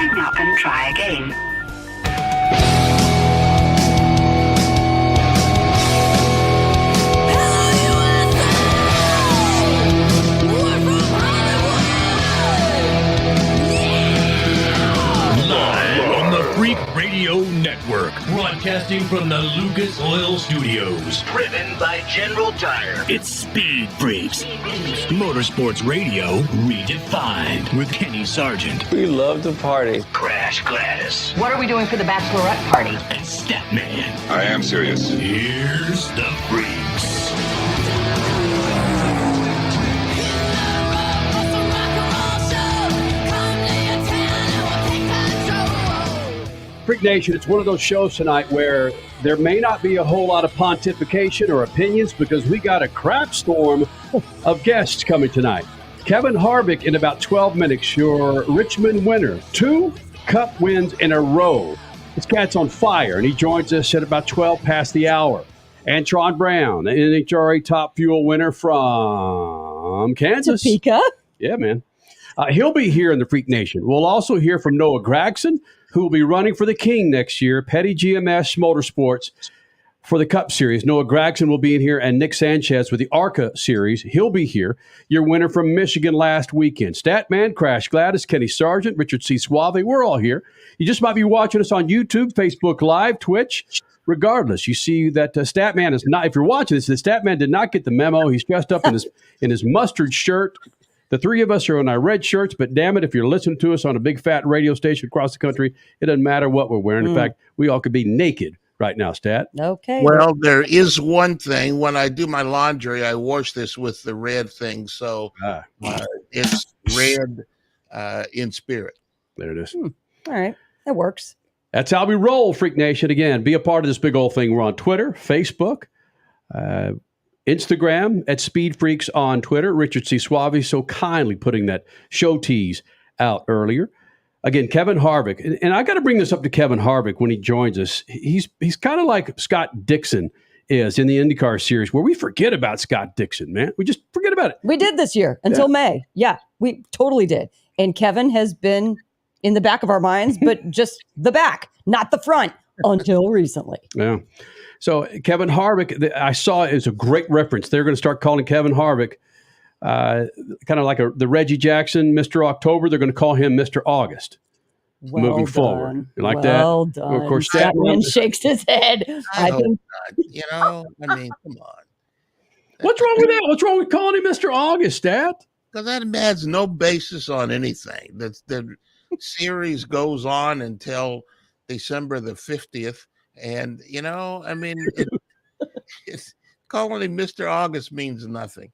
hang up and try again. Freak Radio Network, broadcasting from the Lucas Oil Studios. Driven by General Tire. It's Speed Freaks. Motorsports Radio redefined with Kenny Sargent. We love to party. Crash Gladys. What are we doing for the bachelorette party? And Statman. I am serious. Here's the Freaks. Freak Nation, it's one of those shows tonight where there may not be a whole lot of pontification or opinions because we got a crap storm of guests coming tonight. Kevin Harvick in about 12 minutes, your Richmond winner. 2 Cup wins in a row. This cat's on fire, and he joins us at about 12 past the hour. Antron Brown, the NHRA Top Fuel winner from Kansas. Topeka. Yeah, man. He'll be here in the Freak Nation. We'll also hear from Noah Gragson, who will be running for the King next year, Petty GMS Motorsports for the Cup Series. Noah Gragson will be in here, and Nick Sanchez with the ARCA Series. He'll be here. Your winner from Michigan last weekend. Statman, Crash Gladys, Kenny Sargent, Richard C. Suave. We're all here. You just might be watching us on YouTube, Facebook Live, Twitch. Regardless, you see that Statman is not, if you're watching this, the Statman did not get the memo. He's dressed up in his mustard shirt. The three of us are in our red shirts, but damn it, if you're listening to us on a big fat radio station across the country, it doesn't matter what we're wearing. In fact, we all could be naked right now, Stat. Okay. Well, there is one thing. When I do my laundry, I wash this with the red thing, so it's red in spirit. There it is. All right. That works. That's how we roll, Freak Nation. Again, be a part of this big old thing. We're on Twitter, Facebook, Instagram at Speed Freaks on Twitter. Richard C. Suave so kindly putting that show tease out earlier. Again, Kevin Harvick. And I got to bring this up to Kevin Harvick when he joins us. He's kind of like Scott Dixon is in the IndyCar Series, where we forget about Scott Dixon, man. We just forget about it. We did this year until May. Yeah, we totally did. And Kevin has been in the back of our minds, but just the back, not the front until recently. Yeah. So Kevin Harvick, I saw is a great reference. They're going to start calling Kevin Harvick kind of like the Reggie Jackson, Mr. October. They're going to call him Mr. August moving forward. You like that? Well done. Well, of course, Statman shakes his head. I mean, come on. What's wrong with that? What's wrong with calling him Mr. August, Stat? Because that has no basis on anything. The series goes on until December the 50th. And, it's calling him Mr. August means nothing.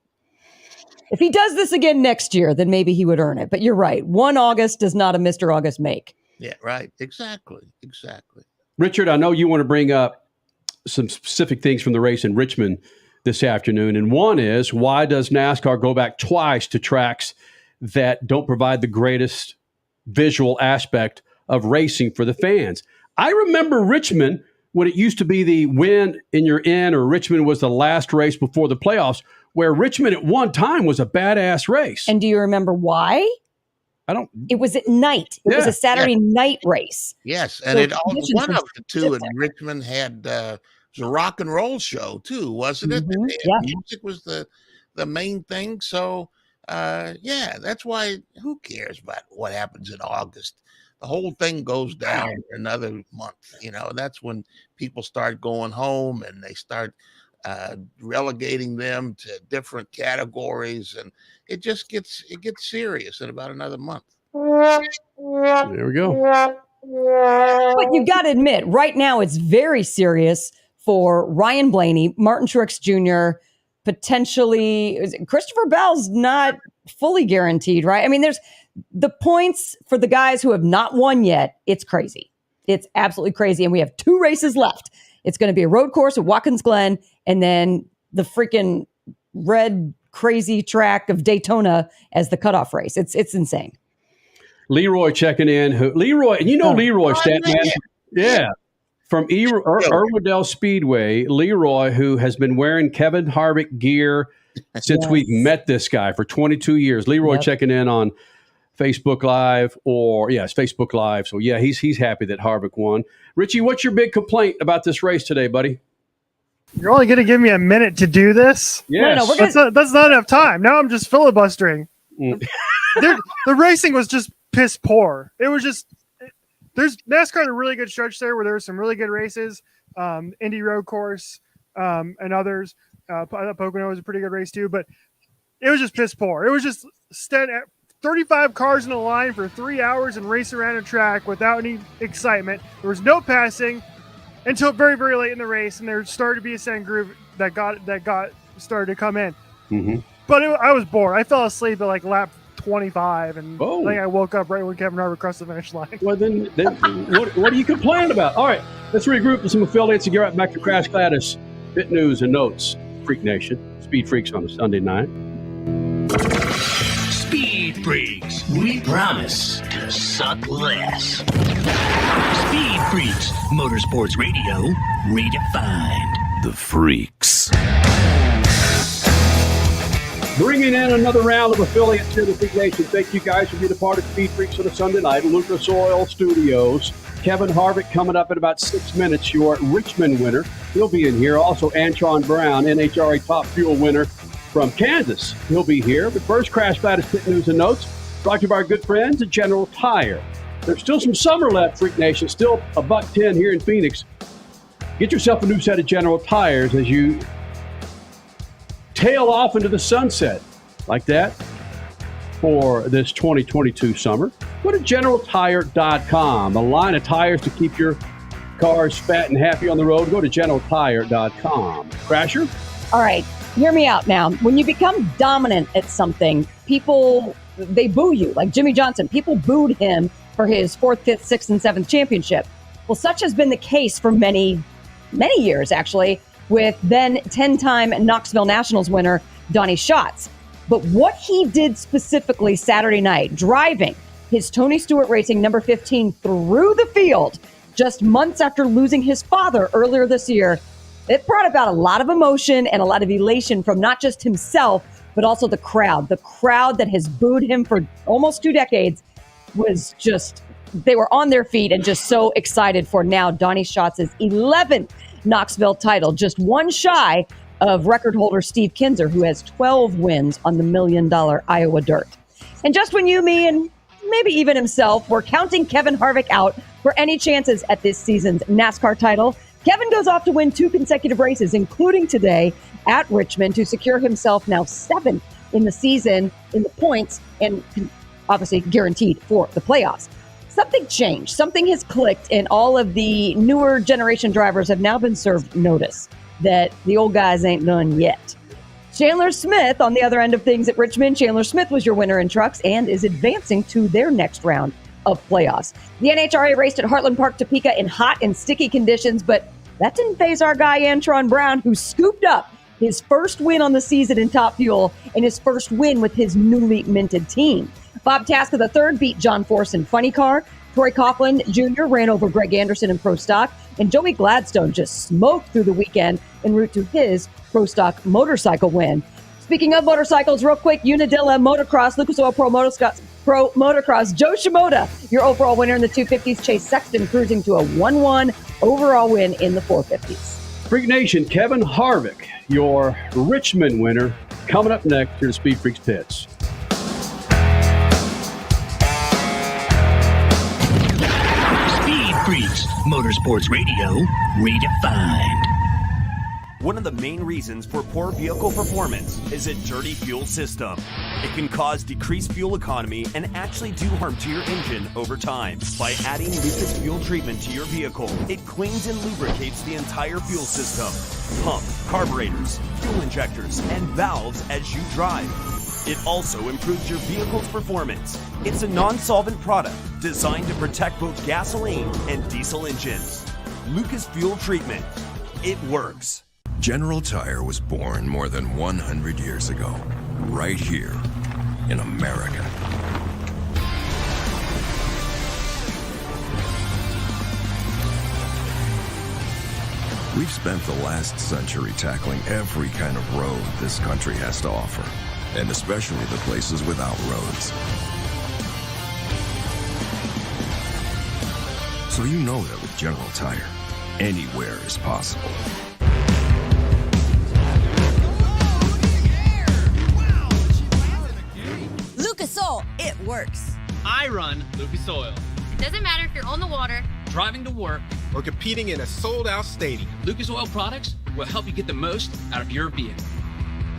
If he does this again next year, then maybe he would earn it. But you're right. 1 August does not a Mr. August make. Yeah, right. Exactly. Richard, I know you want to bring up some specific things from the race in Richmond this afternoon. And one is, why does NASCAR go back twice to tracks that don't provide the greatest visual aspect of racing for the fans? I remember Richmond when it used to be the win and you're in, or Richmond was the last race before the playoffs, where Richmond at one time was a badass race. And do you remember why? I don't. It was at night. It was a Saturday night race. Yes, and one of the two in Richmond had it was a rock and roll show too, wasn't it? Mm-hmm. Music was the main thing. So that's why. Who cares about what happens in August? The whole thing goes down another month. That's when people start going home and they start relegating them to different categories, and it gets serious in about another month. There we go. But you got to admit, right now it's very serious for Ryan Blaney, Martin Truex Jr., potentially Christopher Bell's not fully guaranteed, right? I mean, there's the points for the guys who have not won yet. It's crazy. It's absolutely crazy. And we have 2 races left. It's going to be a road course at Watkins Glen, and then the freaking red crazy track of Daytona as the cutoff race. It's insane. Leroy checking in. Leroy, and Leroy, Statman. Yeah. From Irwindale Speedway, Leroy, who has been wearing Kevin Harvick gear since we met this guy for 22 years. Leroy checking in on Facebook Live, it's Facebook Live. So yeah, he's happy that Harvick won. Richie, what's your big complaint about this race today, buddy? You're only going to give me a minute to do this? Yes. No, that's not enough time. Now I'm just filibustering. The racing was just piss poor. It was just there's NASCAR had a really good stretch there where there were some really good races. Indy Road Course and others. I thought Pocono was a pretty good race too, but it was just piss poor. It was just stand at 35 cars in a line for 3 hours and race around a track without any excitement. There was no passing until very, very late in the race, and there started to be a second group that started to come in. Mm-hmm. But I was bored. I fell asleep at like lap 25, and Oh. I think I woke up right when Kevin Harvick crossed the finish line. Well, then what do you complain about? All right, let's regroup with some affiliates and get right back to Crash Gladys, Pit News and Notes, Freak Nation, Speed Freaks on a Sunday night. Speed Freaks, we promise to suck less. Speed Freaks, Motorsports Radio, redefined. The Freaks. Bringing in another round of affiliates here to Freak Nation. Thank you guys for being a part of Speed Freaks on a Sunday night. Lucas Oil Studios. Kevin Harvick coming up in about 6 minutes, your Richmond winner. He'll be in here. Also, Antron Brown, NHRA Top Fuel winner from Kansas. He'll be here. But first, Crash Gladys Pit News and Notes, brought to you by our good friends at General Tire. There's still some summer left, Freak Nation. Still $110 here in Phoenix. Get yourself a new set of General Tires as you tail off into the sunset like that for this 2022 summer. Go to GeneralTire.com, a line of tires to keep your cars fat and happy on the road. Go to GeneralTire.com. Crasher? All right, hear me out now. When you become dominant at something, people, they boo you. Like Jimmy Johnson, people booed him for his 4th, 5th, 6th, and 7th championship. Well, such has been the case for many, many years, actually, with then 10-time Knoxville Nationals winner Donnie Schatz. But what he did specifically Saturday night, driving his Tony Stewart Racing number 15 through the field just months after losing his father earlier this year, it brought about a lot of emotion and a lot of elation from not just himself, but also the crowd. The crowd that has booed him for almost 2 decades was just, they were on their feet and just so excited for now Donnie Schatz's 11th Knoxville title, just one shy of record holder Steve Kinser, who has 12 wins on the $1 million Iowa Dirt. And just when you, me, and maybe even himself were counting Kevin Harvick out for any chances at this season's NASCAR title, Kevin goes off to win 2 consecutive races, including today at Richmond, to secure himself now 7th in the season in the points and obviously guaranteed for the playoffs. Something changed. Something has clicked, and all of the newer generation drivers have now been served notice that the old guys ain't done yet. Chandler Smith on the other end of things at Richmond. Chandler Smith was your winner in trucks and is advancing to their next round of playoffs. The NHRA raced at Heartland Park, Topeka in hot and sticky conditions, but that didn't faze our guy Antron Brown, who scooped up his first win on the season in Top Fuel and his first win with his newly minted team. Bob Taska III beat John Force in Funny Car. Troy Coughlin Jr. ran over Greg Anderson in Pro Stock, and Joey Gladstone just smoked through the weekend en route to his Pro Stock motorcycle win. Speaking of motorcycles, real quick, Unadilla Motocross, Lucas Oil Pro Motocross, Joe Shimoda, your overall winner in the 250s. Chase Sexton cruising to a 1-1 overall win in the 450s. Freak Nation, Kevin Harvick, your Richmond winner, coming up next to the Speed Freaks pits. Freaks, Motorsports Radio, redefined. One of the main reasons for poor vehicle performance is a dirty fuel system. It can cause decreased fuel economy and actually do harm to your engine over time. By adding Lucas Fuel treatment to your vehicle, it cleans and lubricates the entire fuel system, pump, carburetors, fuel injectors, and valves as you drive. It also improves your vehicle's performance. It's a non-solvent product designed to protect both gasoline and diesel engines. Lucas Fuel Treatment. It works. General Tire was born more than 100 years ago, right here in America. We've spent the last century tackling every kind of road this country has to offer, and especially the places without roads. So you know that with General Tire, anywhere is possible. Lucas Oil, it works. I run Lucas Oil. It doesn't matter if you're on the water, driving to work, or competing in a sold-out stadium. Lucas Oil products will help you get the most out of your vehicle.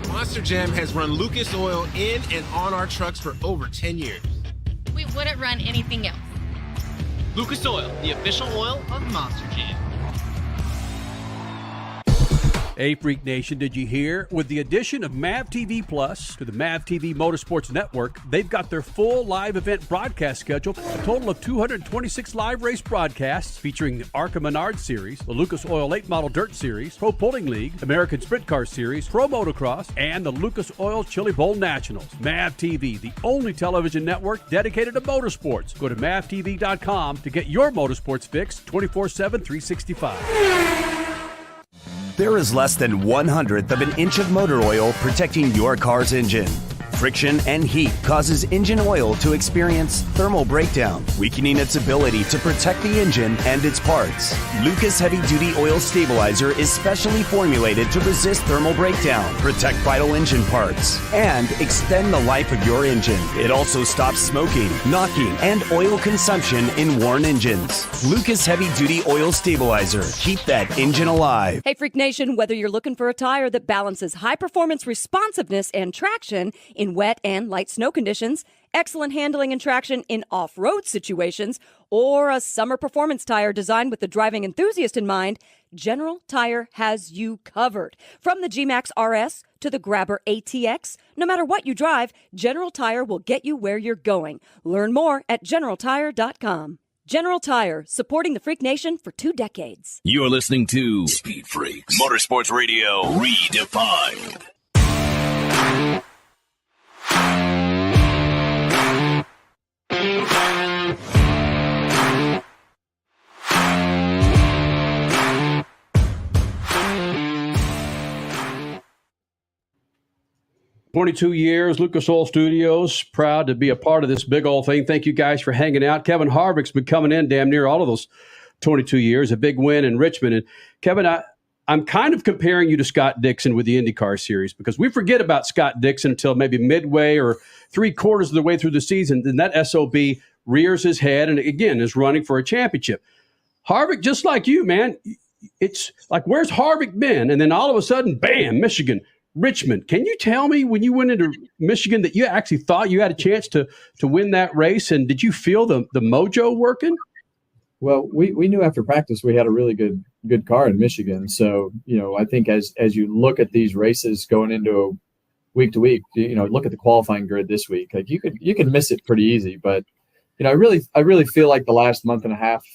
Monster Jam has run Lucas Oil in and on our trucks for over 10 years. We wouldn't run anything else. Lucas Oil, the official oil of Monster Jam. Hey, Freak Nation, did you hear? With the addition of MAV TV Plus to the MAV TV Motorsports Network, they've got their full live event broadcast schedule, a total of 226 live race broadcasts featuring the ARCA Series, the Lucas Oil Late Model Dirt Series, Pro Pulling League, American Sprint Car Series, Pro Motocross, and the Lucas Oil Chili Bowl Nationals. MAV TV, the only television network dedicated to motorsports. Go to mavtv.com to get your motorsports fix 24/7, 365. There is less than 1/100th of an inch of motor oil protecting your car's engine. Friction and heat causes engine oil to experience thermal breakdown, weakening its ability to protect the engine and its parts. Lucas Heavy Duty Oil Stabilizer is specially formulated to resist thermal breakdown, protect vital engine parts, and extend the life of your engine. It also stops smoking, knocking, and oil consumption in worn engines. Lucas Heavy Duty Oil Stabilizer. Keep that engine alive. Hey, Freak Nation, whether you're looking for a tire that balances high-performance responsiveness and traction in wet and light snow conditions, excellent handling and traction in off-road situations, or a summer performance tire designed with the driving enthusiast in mind, General Tire has you covered. From the G-Max RS to the Grabber ATX, no matter what you drive, General Tire will get you where you're going. Learn more at GeneralTire.com. General Tire, supporting the Freak Nation for 2 decades. You're listening to Speed Freaks, Motorsports Radio Redefined. 22 years, Lucas Oil Studios, proud to be a part of this big old thing. Thank you guys for hanging out. Kevin Harvick's been coming in damn near all of those 22 years, a big win in Richmond. And Kevin, I'm kind of comparing you to Scott Dixon with the IndyCar Series, because we forget about Scott Dixon until maybe midway or 3/4 of the way through the season. Then that SOB rears his head and, again, is running for a championship. Harvick, just like you, man, it's like, where's Harvick been? And then all of a sudden, bam, Michigan. Richmond. Can you tell me, when you went into Michigan, that you actually thought you had a chance to win that race? And did you feel the mojo working? Well, we knew after practice we had a really good car in Michigan. So, I think as you look at these races going into week to week, look at the qualifying grid this week, like you can miss it pretty easy. But, I really feel like the last month and a half,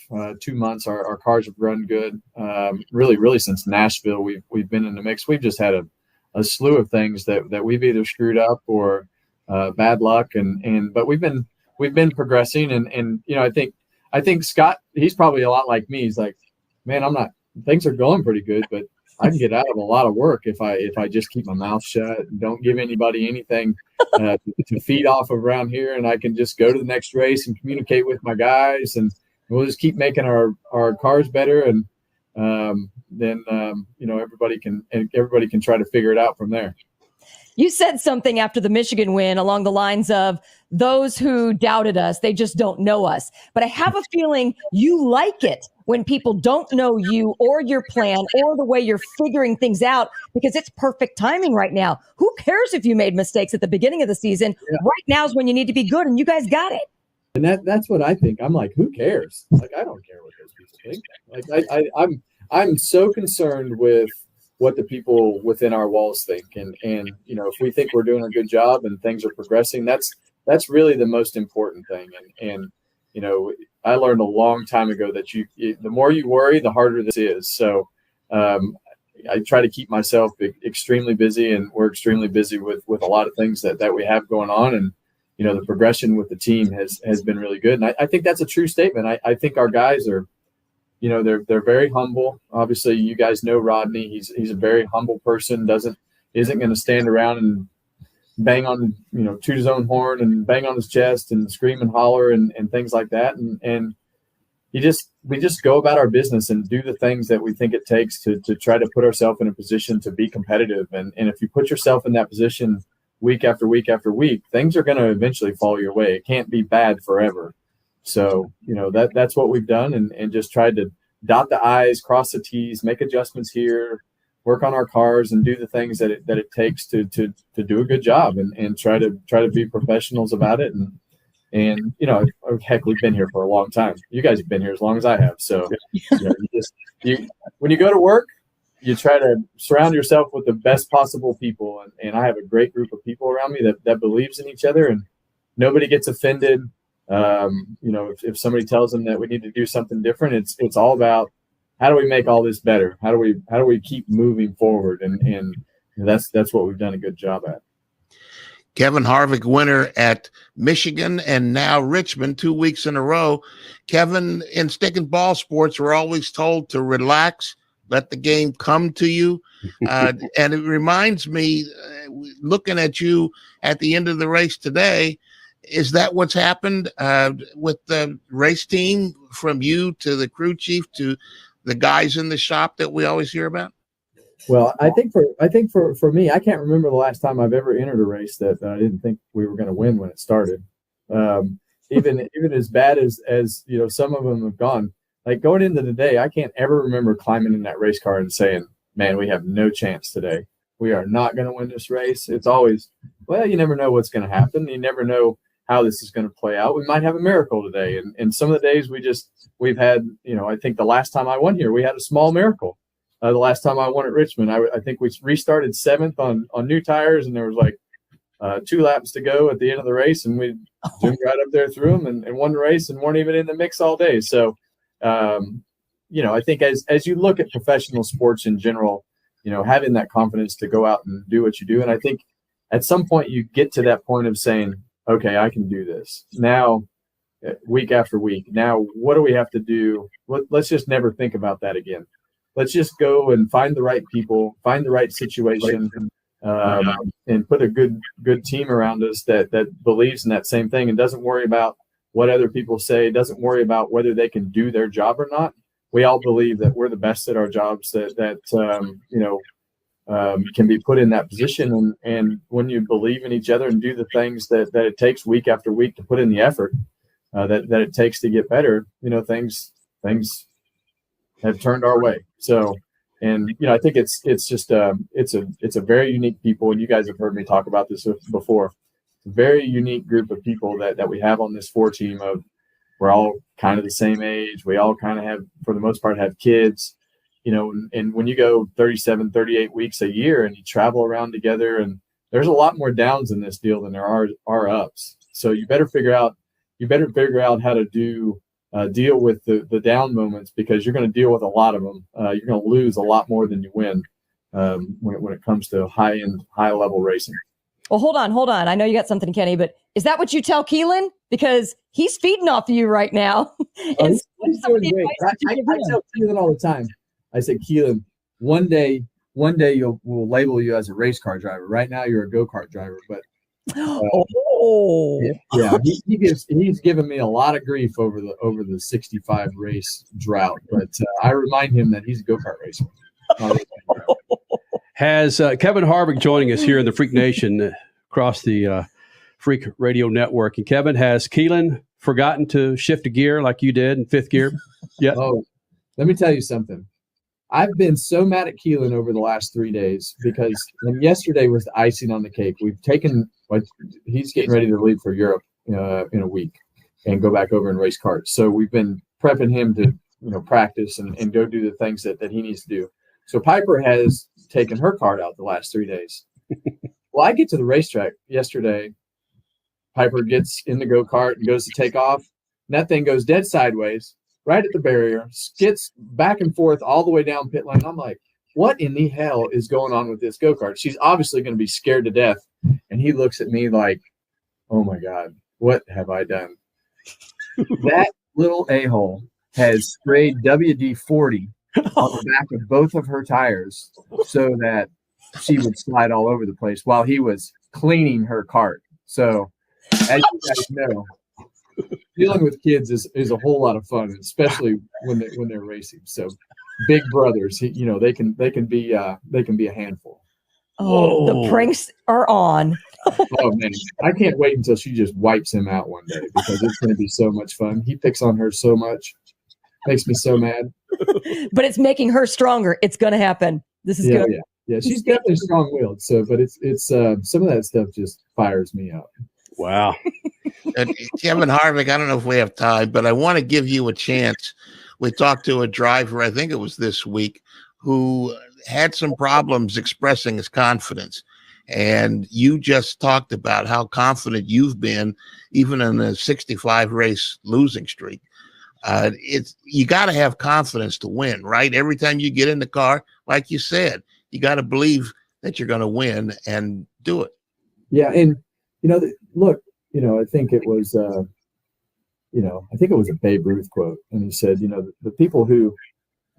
2 months, our cars have run good. Really since Nashville, we've been in the mix. We've just had a slew of things that we've either screwed up or bad luck, but we've been progressing, and I think Scott, he's probably a lot like me. He's like, man, things are going pretty good, but I can get out of a lot of work if I just keep my mouth shut and don't give anybody anything to feed off of around here, and I can just go to the next race and communicate with my guys, and we'll just keep making our cars better, and then everybody can try to figure it out from there. You said something after the Michigan win along the lines of, those who doubted us, they just don't know us. But I have a feeling you like it when people don't know you or your plan or the way you're figuring things out, because it's perfect timing right now. Who cares if you made mistakes at the beginning of the season? Yeah. Right now is when you need to be good, and you guys got it. And that's what I think. I'm like, who cares? Like, I don't care what those people think. Like, I'm so concerned with what the people within our walls think. And if we think we're doing a good job and things are progressing, that's really the most important thing. And I learned a long time ago that the more you worry, the harder this is. So I try to keep myself extremely busy, and we're extremely busy with a lot of things that we have going on. And, the progression with the team has been really good. And I think that's a true statement. I think our guys are, they're very humble. Obviously, you guys know Rodney. He's a very humble person. Isn't going to stand around and bang on, toot his own horn and bang on his chest and scream and holler and things like that. And we just go about our business and do the things that we think it takes to try to put ourselves in a position to be competitive. And if you put yourself in that position week after week after week, things are going to eventually fall your way. It can't be bad forever. So, that's what we've done, and just tried to dot the I's, cross the T's, make adjustments here, work on our cars, and do the things that it takes to do a good job, and try to be professionals about it. And heck, we've been here for a long time. You guys have been here as long as I have. So when you go to work, you try to surround yourself with the best possible people. And I have a great group of people around me that believes in each other, and nobody gets offended. If somebody tells them that we need to do something different, it's all about how do we make all this better? How do we keep moving forward? And that's what we've done a good job at. Kevin Harvick, winner at Michigan and now Richmond, 2 weeks in a row. Kevin, in stick and ball sports, we're always told to relax, let the game come to you. And it reminds me, looking at you at the end of the race today, is that what's happened with the race team, from you to the crew chief to the guys in the shop that we always hear about? Well, I think for me, I can't remember the last time I've ever entered a race that I didn't think we were going to win when it started. Even as bad as some of them have gone, like going into the day, I can't ever remember climbing in that race car and saying, man, we have no chance today. We are not going to win this race. It's always, well, you never know what's going to happen. You never know how this is going to play out. We might have a miracle today. And some of the days we've had, I think the last time I won here, we had a small miracle. The last time I won at Richmond, I think we restarted 7th on new tires, and there was like 2 laps to go at the end of the race, and we zoomed right up there through them and won the race and weren't even in the mix all day. So, I think as you look at professional sports in general, having that confidence to go out and do what you do. And I think at some point you get to that point of saying, okay, I can do this now, week after week. Now, what do we have to do? Let's just never think about that again. Let's just go and find the right people, find the right situation, and put a good team around us that believes in that same thing and doesn't worry about what other people say, doesn't worry about whether they can do their job or not. We all believe that we're the best at our jobs, that can be put in that position. And when you believe in each other and do the things that it takes week after week to put in the effort that it takes to get better, things have turned our way. So, and I think it's just it's a very unique people, and you guys have heard me talk about this before. It's a very unique group of people that we have on this 4 team. Of we're all kind of the same age. We all kind of have, for the most part, have kids. And when you go 37, 38 weeks a year and you travel around together, and there's a lot more downs in this deal than there are ups. So you better figure out how to deal with the down moments, because you're going to deal with a lot of them. You're going to lose a lot more than you win when it comes to high level racing. Well, hold on. I know you got something, Kenny, but is that what you tell Keelan? Because he's feeding off of you right now. He's doing great. I tell Keelan all the time. I said, Keelan, one day we'll label you as a race car driver. Right now you're a go-kart driver, but he's given me a lot of grief over the 65 race drought, but I remind him that he's a go-kart racer. Has Kevin Harvick joining us here in the Freak Nation across the Freak Radio Network. And Kevin, has Keelan forgotten to shift a gear like you did in 5th gear? Yeah. Oh, let me tell you something. I've been so mad at Keelan over the last 3 days because yesterday was the icing on the cake. He's getting ready to leave for Europe in a week and go back over and race karts. So we've been prepping him to practice and go do the things that he needs to do. So Piper has taken her kart out the last 3 days. Well, I get to the racetrack yesterday. Piper gets in the go-kart and goes to take off. And that thing goes dead sideways right at the barrier, skits back and forth all the way down pit lane. I'm like, what in the hell is going on with this go-kart? She's obviously going to be scared to death. And he looks at me like, oh my God, what have I done? That little a-hole has sprayed WD-40 on the back of both of her tires so that she would slide all over the place while he was cleaning her kart. So, as you guys know, dealing with kids is a whole lot of fun, especially when they're racing. So big brothers, they can be a handful. Oh, the pranks are on. Oh man, I can't wait until she just wipes him out one day, because it's going to be so much fun. He picks on her so much, makes me so mad. But it's making her stronger. It's going to happen. This is good. Yeah. She's definitely strong-willed. So, but it's some of that stuff just fires me up. Wow. Kevin Harvick, I don't know if we have time, but I want to give you a chance. We talked to a driver, I think it was this week, who had some problems expressing his confidence. And you just talked about how confident you've been, even in a 65 race losing streak. You got to have confidence to win, right? Every time you get in the car, like you said, you got to believe that you're going to win and do it. Yeah. And, look, I think it was, a Babe Ruth quote. And he said, the people who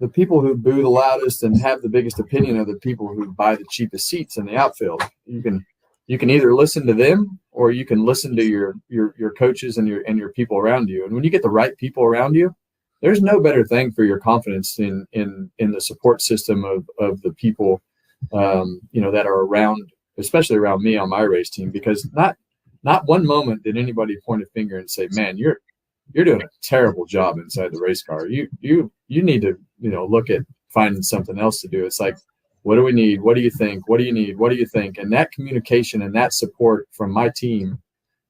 boo the loudest and have the biggest opinion are the people who buy the cheapest seats in the outfield. You can either listen to them, or you can listen to your coaches and your people around you. And when you get the right people around you, there's no better thing for your confidence in the support system of the people, that are around, especially around me on my race team, because not one moment did anybody point a finger and say, man, you're doing a terrible job inside the race car. You need to, look at finding something else to do. It's like, what do we need? What do you think? What do you need? What do you think? And that communication and that support from my team,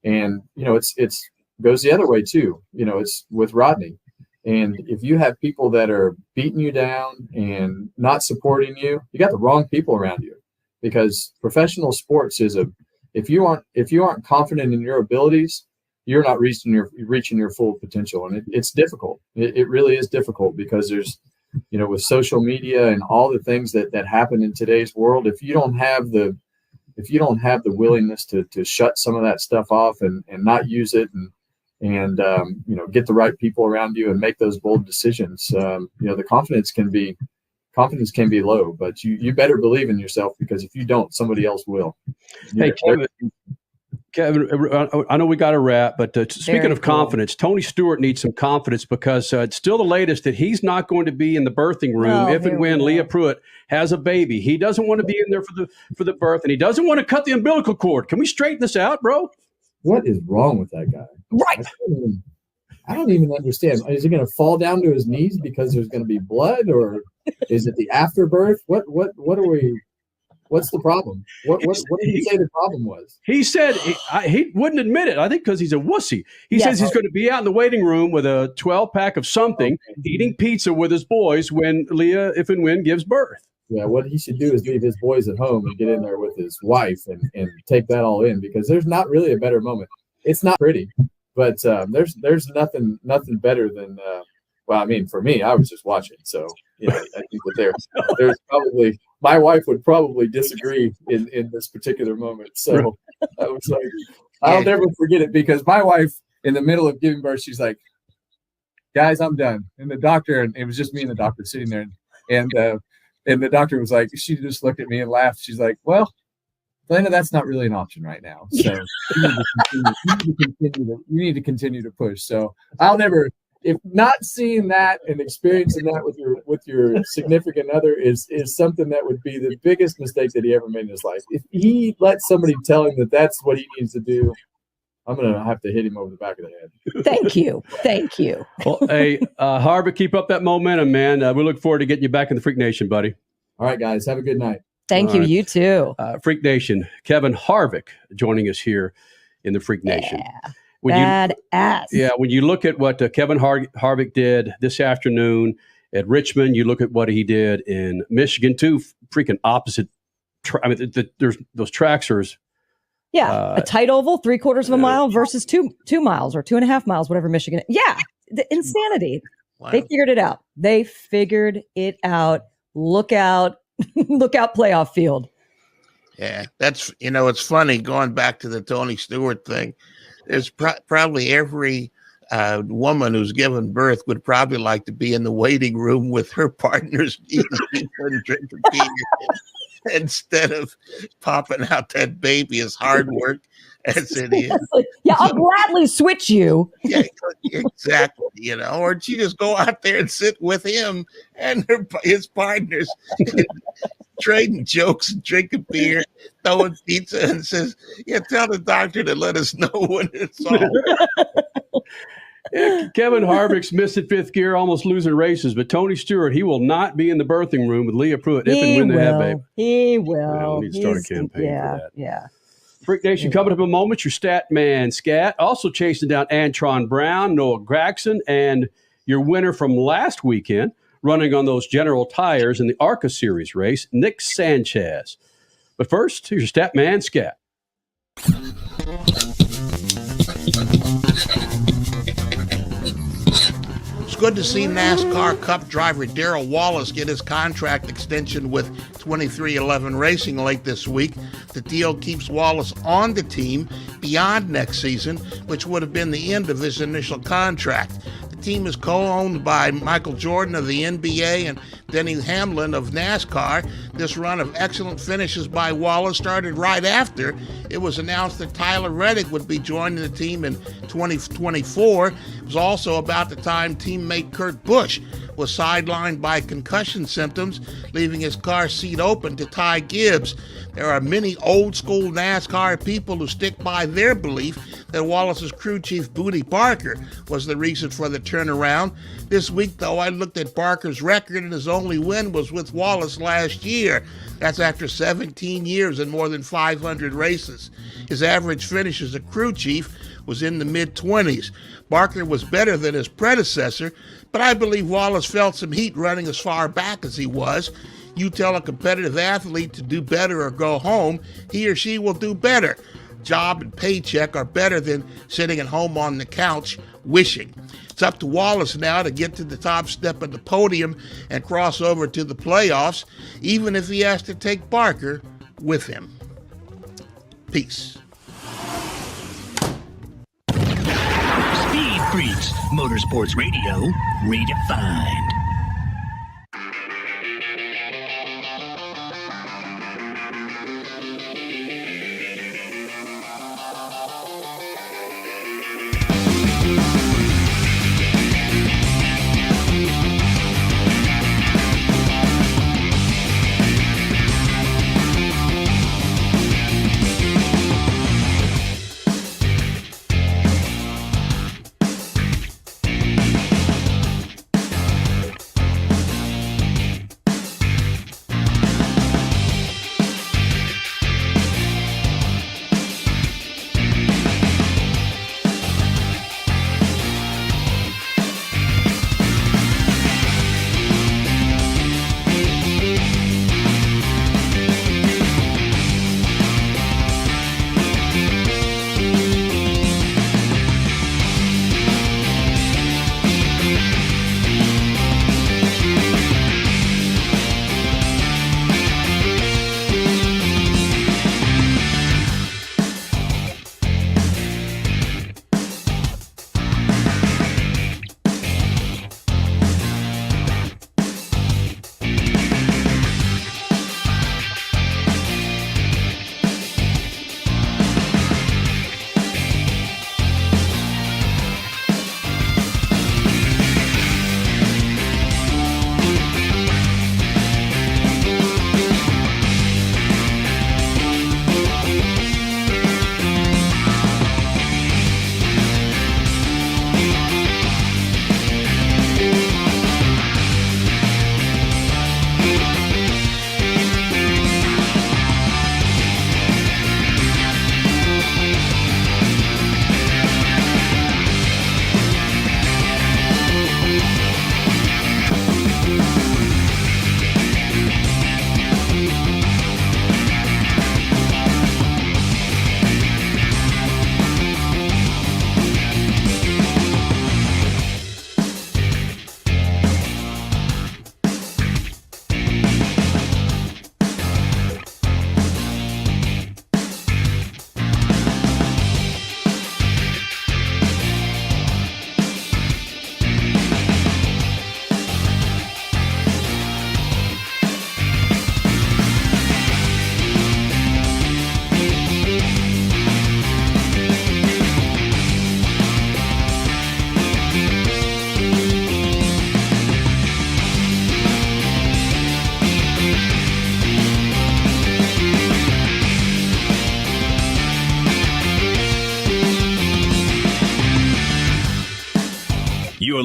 and, it's goes the other way too. It's with Rodney. And if you have people that are beating you down and not supporting you, you got the wrong people around you, because professional sports if you aren't confident in your abilities, you're not reaching your full potential. And it's difficult. It really is difficult, because there's, with social media and all the things that happen in today's world, if you don't have the willingness to shut some of that stuff off and not use it and get the right people around you and make those bold decisions, the confidence can be low, but you better believe in yourself, because if you don't, somebody else will. Hey, Kevin, I know we got to wrap, but speaking of confidence, Tony Stewart needs some confidence, because it's still the latest that he's not going to be in the birthing room if and when Leah Pruitt has a baby. He doesn't want to be in there for the birth, and he doesn't want to cut the umbilical cord. Can we straighten this out, bro? What is wrong with that guy? Right. I don't even understand. Is he going to fall down to his knees because there's going to be blood, or is it the afterbirth? What are we? What's the problem? What did he say the problem was? He said he wouldn't admit it. I think because he's a wussy. He says he's going to be out in the waiting room with a 12-pack of something, eating pizza with his boys when Leah, if and when, gives birth. Yeah, what he should do is leave his boys at home and get in there with his wife and take that all in, because there's not really a better moment. It's not pretty, but there's nothing better than well, I mean, for me, I was just watching, so I think that there's probably, my wife would probably disagree in this particular moment. So I was like, I'll never forget it, because my wife, in the middle of giving birth, she's like, guys, I'm done. And the doctor, and it was just me and the doctor sitting there, and the doctor was like, she just looked at me and laughed. She's like, well, Elena, that's not really an option right now. So you need to continue to push. So I'll never, if not seeing that and experiencing that with your significant other is something that would be the biggest mistake that he ever made in his life. If he let somebody tell him that that's what he needs to do, I'm going to have to hit him over the back of the head. Thank you. Well, hey, Harvick, keep up that momentum, man. We look forward to getting you back in the Freak Nation, buddy. All right, guys. Have a good night. Thank you. Right. You too. Freak Nation, Kevin Harvick joining us here in the Freak Nation. Badass. When you look at what Kevin Harvick did this afternoon at Richmond, you look at what he did in Michigan, two freaking opposite. There's those tracks are. A tight oval, 3/4 of a mile versus 2 miles or 2.5 miles, whatever Michigan. Yeah, the insanity. Wow. They figured it out. Look out, playoff field. Yeah, that's, it's funny, going back to the Tony Stewart thing. There's probably every woman who's given birth would probably like to be in the waiting room with her partners eating pizza and drinking beer. instead of popping out that baby as hard work as it is. Yeah, I'll gladly switch you. Yeah, exactly. You know, or she just go out there and sit with him and his partners, trading jokes and drinking beer, throwing pizza, and says, "Yeah, tell the doctor to let us know when it's all." Yeah, Kevin Harvick's missing fifth gear, almost losing races, but Tony Stewart, he will not be in the birthing room with Leah Pruitt if and when they have baby. He will. Yeah, we need to start a campaign for that. Yeah. Freak Nation, coming up in a moment, your stat man, Scat. Also chasing down Antron Brown, Noah Gragson, and your winner from last weekend, running on those General tires in the ARCA Series race, Nick Sanchez. But first, here's your stat man, Scat. It's good to see NASCAR Cup driver Darrell Wallace get his contract extension with 2311 Racing late this week. The deal keeps Wallace on the team beyond next season, which would have been the end of his initial contract. The team is co-owned by Michael Jordan of the NBA and Denny Hamlin of NASCAR. This run of excellent finishes by Wallace started right after it was announced that Tyler Reddick would be joining the team in 2024. It was also about the time teammate Kurt Busch was sidelined by concussion symptoms, leaving his car seat open to Ty Gibbs. There are many old-school NASCAR people who stick by their belief that Wallace's crew chief, Booty Barker, was the reason for the turnaround. This week, though, I looked at Barker's record, and his only win was with Wallace last year. That's after 17 years and more than 500 races. His average finish as a crew chief was in the mid-20s. Barker was better than his predecessor, but I believe Wallace felt some heat running as far back as he was. You tell a competitive athlete to do better or go home, he or she will do better. Job and paycheck are better than sitting at home on the couch wishing. It's up to Wallace now to get to the top step of the podium and cross over to the playoffs, even if he has to take Barker with him. Peace. Speed Freaks, Motorsports Radio, redefined.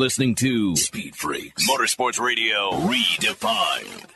listening to Speed Freaks, Motorsports Radio Redefined.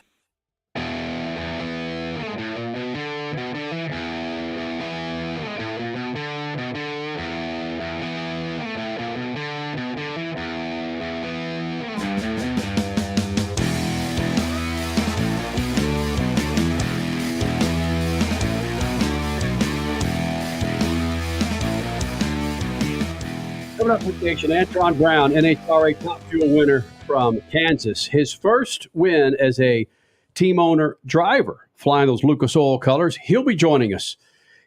Coming up with Nation, Antron Brown, NHRA Top Fuel winner from Kansas. His first win as a team owner driver, flying those Lucas Oil colors. He'll be joining us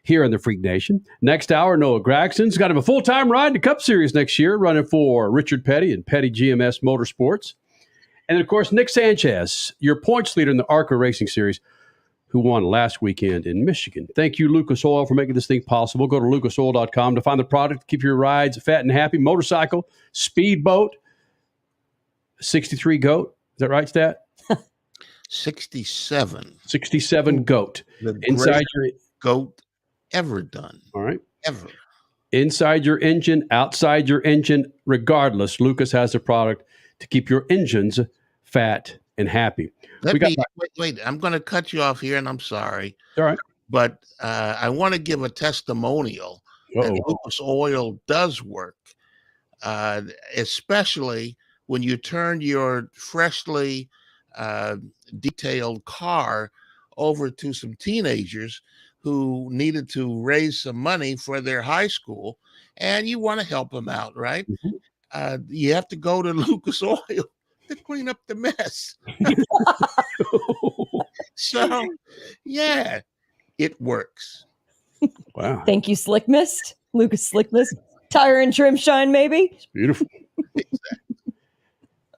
here in the Freak Nation. Next hour, Noah Gragson's got him a full-time ride in the Cup Series next year, running for Richard Petty and Petty GMS Motorsports. And, of course, Nick Sanchez, your points leader in the ARCA Racing Series, who won last weekend in Michigan. Thank you, Lucas Oil, for making this thing possible. Go to lucasoil.com to find the product. Keep your rides fat and happy. Motorcycle, speedboat, 63 GOAT. Is that right, Stat? 67. 67 GOAT. The Inside your GOAT ever done. All right. Ever. Inside your engine, outside your engine, regardless, Lucas has a product to keep your engines fat and happy. Wait. I'm going to cut you off here, and I'm sorry. All right. But I want to give a testimonial that Lucas Oil does work, especially when you turn your freshly detailed car over to some teenagers who needed to raise some money for their high school, and you want to help them out, right? Mm-hmm. You have to go to Lucas Oil to clean up the mess. So, yeah, it works. Wow. Thank you, Slick Mist. Lucas Slick Mist. Tire and trim shine, maybe. It's beautiful.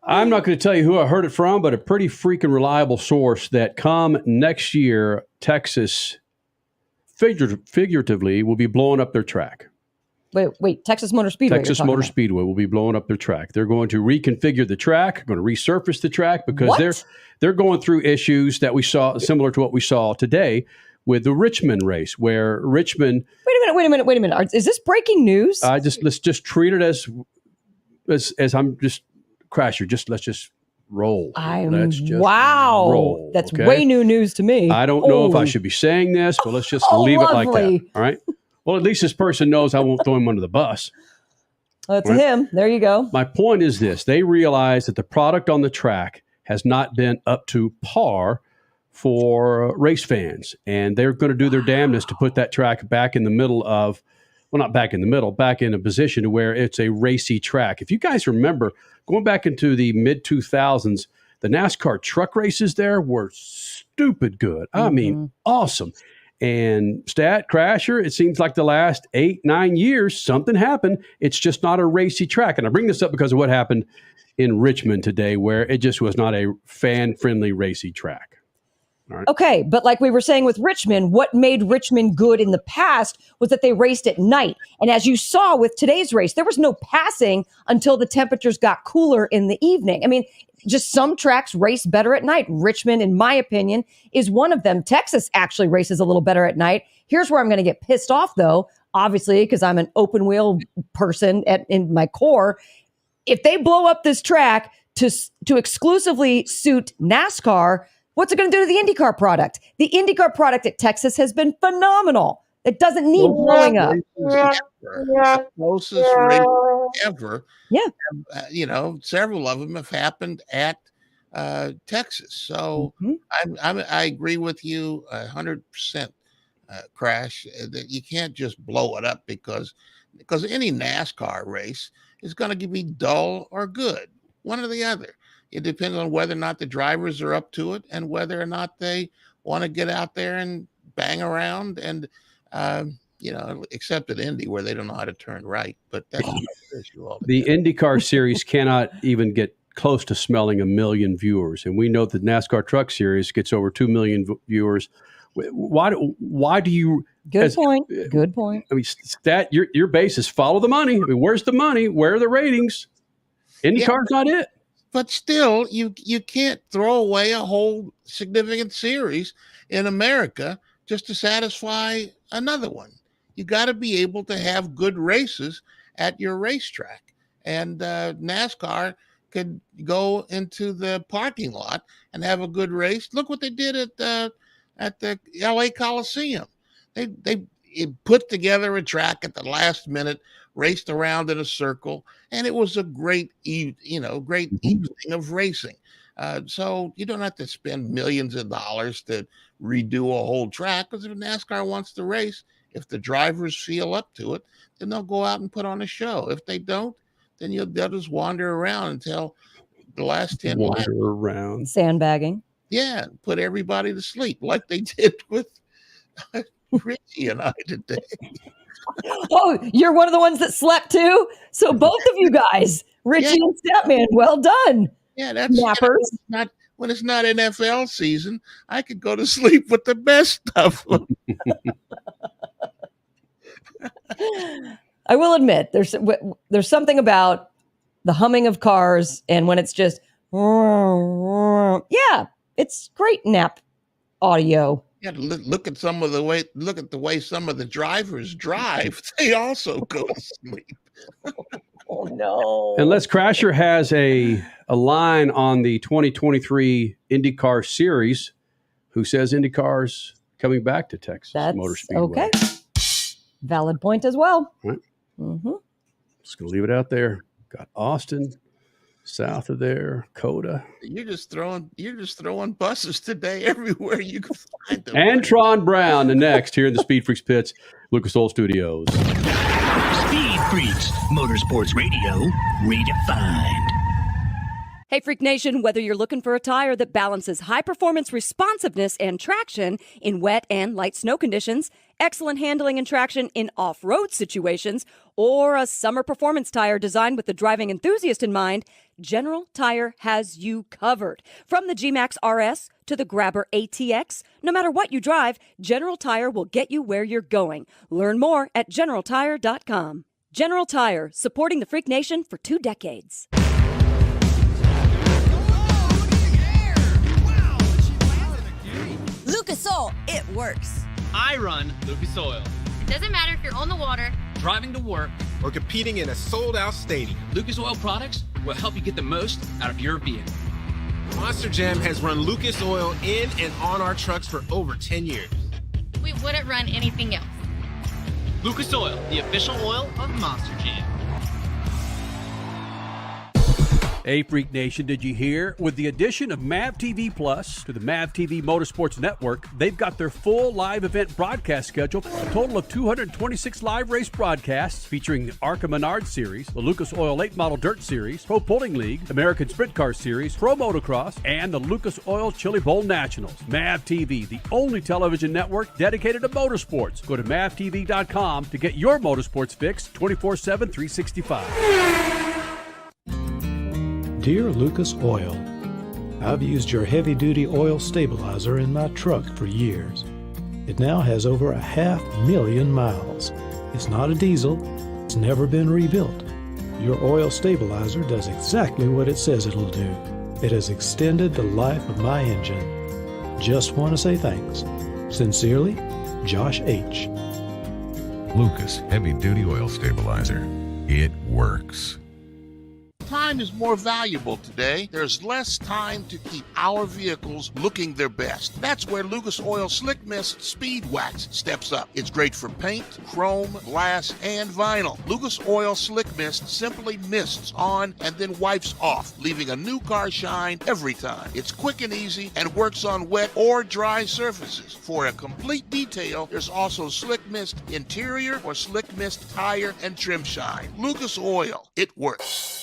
I'm not going to tell you who I heard it from, but a pretty freaking reliable source that come next year, Texas figuratively will be blowing up their track. Wait, Texas Motor Speedway. Texas Motor Speedway will be blowing up their track. They're going to reconfigure the track, going to resurface the track because they're going through issues that we saw similar to what we saw today with the Richmond race, where Richmond. Wait a minute. Is this breaking news? Let's just treat it as I'm just Crasher. Let's just roll. Wow. Roll, that's okay? way new news to me. I don't know if I should be saying this, but let's just leave it like that. All right. Well, at least this person knows I won't throw him under the bus. That's him. There you go. My point is this. They realize that the product on the track has not been up to par for race fans. And they're going to do their damnedest to put that track back in the middle of, well, not back in the middle, back in a position to where it's a racy track. If you guys remember, going back into the mid-2000s, the NASCAR truck races there were stupid good. I mean, awesome. And Stat, Crasher, it seems like the last 8-9 years, something happened. It's just not a racy track. And I bring this up because of what happened in Richmond today, where it just was not a fan-friendly racy track. All right. Okay, but like we were saying with Richmond, what made Richmond good in the past was that they raced at night. And as you saw with today's race, there was no passing until the temperatures got cooler in the evening. I mean, just some tracks race better at night. Richmond, in my opinion, is one of them. Texas actually races a little better at night. Here's where I'm going to get pissed off, though, obviously, because I'm an open wheel person in my core. If they blow up this track to exclusively suit NASCAR, what's it going to do to the IndyCar product? The IndyCar product at Texas has been phenomenal. It doesn't need blowing up. The closest race ever. Yeah. Several of them have happened at Texas. So I agree with you 100%, Crash, that you can't just blow it up because any NASCAR race is going to be dull or good, one or the other. It depends on whether or not the drivers are up to it and whether or not they want to get out there and bang around and, except at Indy where they don't know how to turn right. But that's another issue altogether. The IndyCar series cannot even get close to smelling 1 million viewers. And we know that NASCAR Truck Series gets over 2 million viewers. Why do you... Good point. I mean, Stat, your base is follow the money. I mean, where's the money? Where are the ratings? IndyCar's not it. But still, you can't throw away a whole significant series in America just to satisfy another one. You got to be able to have good races at your racetrack. and NASCAR could go into the parking lot and have a good race. Look what they did at the LA Coliseum. They put together a track at the last minute, raced around in a circle, and it was a great evening of racing. So you don't have to spend millions of dollars to redo a whole track, because if NASCAR wants to race, if the drivers feel up to it, then they'll go out and put on a show. If they don't, then they'll just wander around until the last 10 laps. Around. Sandbagging. Yeah, put everybody to sleep like they did with Richie and I today. Oh, you're one of the ones that slept too? So both of you guys, Richie and Statman, well done. Yeah, that's nappers. When it's not NFL season, I could go to sleep with the best of them. I will admit, there's something about the humming of cars, and when it's just, yeah, it's great nap audio. Yeah, look at the way some of the drivers drive. They also go to sleep. Oh no! Unless Crasher has a line on the 2023 IndyCar Series, who says IndyCar's coming back to Texas Motor Speedway. Okay. Valid point as well. Right. Mm-hmm. Just gonna leave it out there. Got Austin south of there, Coda. You're just throwing buses today everywhere you can find them. Antron Brown, the next here in the Speed Freaks pits, Lucas Oil Studios. Speed Freaks, Motorsports Radio, redefined. Hey, Freak Nation, whether you're looking for a tire that balances high-performance responsiveness and traction in wet and light snow conditions, excellent handling and traction in off-road situations, or a summer performance tire designed with the driving enthusiast in mind, General Tire has you covered. From the G-Max RS to the Grabber ATX, no matter what you drive, General Tire will get you where you're going. Learn more at GeneralTire.com. General Tire, supporting the Freak Nation for 2 decades. Lucas Oil, it works. I run Lucas Oil. It doesn't matter if you're on the water, Driving to work, or competing in a sold-out stadium. Lucas Oil products will help you get the most out of your vehicle. Monster Jam has run Lucas Oil in and on our trucks for over 10 years. we wouldn't run anything else. Lucas Oil, the official oil of Monster Jam. Hey, Freak Nation, did you hear? With the addition of MAV TV Plus to the MAV TV Motorsports Network, they've got their full live event broadcast schedule, a total of 226 live race broadcasts featuring the ARCA Series, the Lucas Oil Late Model Dirt Series, Pro Pulling League, American Sprint Car Series, Pro Motocross, and the Lucas Oil Chili Bowl Nationals. MAV TV, the only television network dedicated to motorsports. Go to mavtv.com to get your motorsports fix 24/7, 365. Dear Lucas Oil, I've used your heavy-duty oil stabilizer in my truck for years. It now has over 500,000 miles. It's not a diesel. It's never been rebuilt. Your oil stabilizer does exactly what it says it'll do. It has extended the life of my engine. Just want to say thanks. Sincerely, Josh H. Lucas Heavy-Duty Oil Stabilizer. It works. Time is more valuable today. There's less time to keep our vehicles looking their best. That's where Lucas Oil Slick Mist Speed Wax steps up. It's great for paint, chrome, glass, and vinyl. Lucas Oil Slick Mist simply mists on and then wipes off, leaving a new car shine every time. It's quick and easy and works on wet or dry surfaces. For a complete detail, there's also Slick Mist Interior or Slick Mist Tire and Trim Shine. Lucas Oil, it works.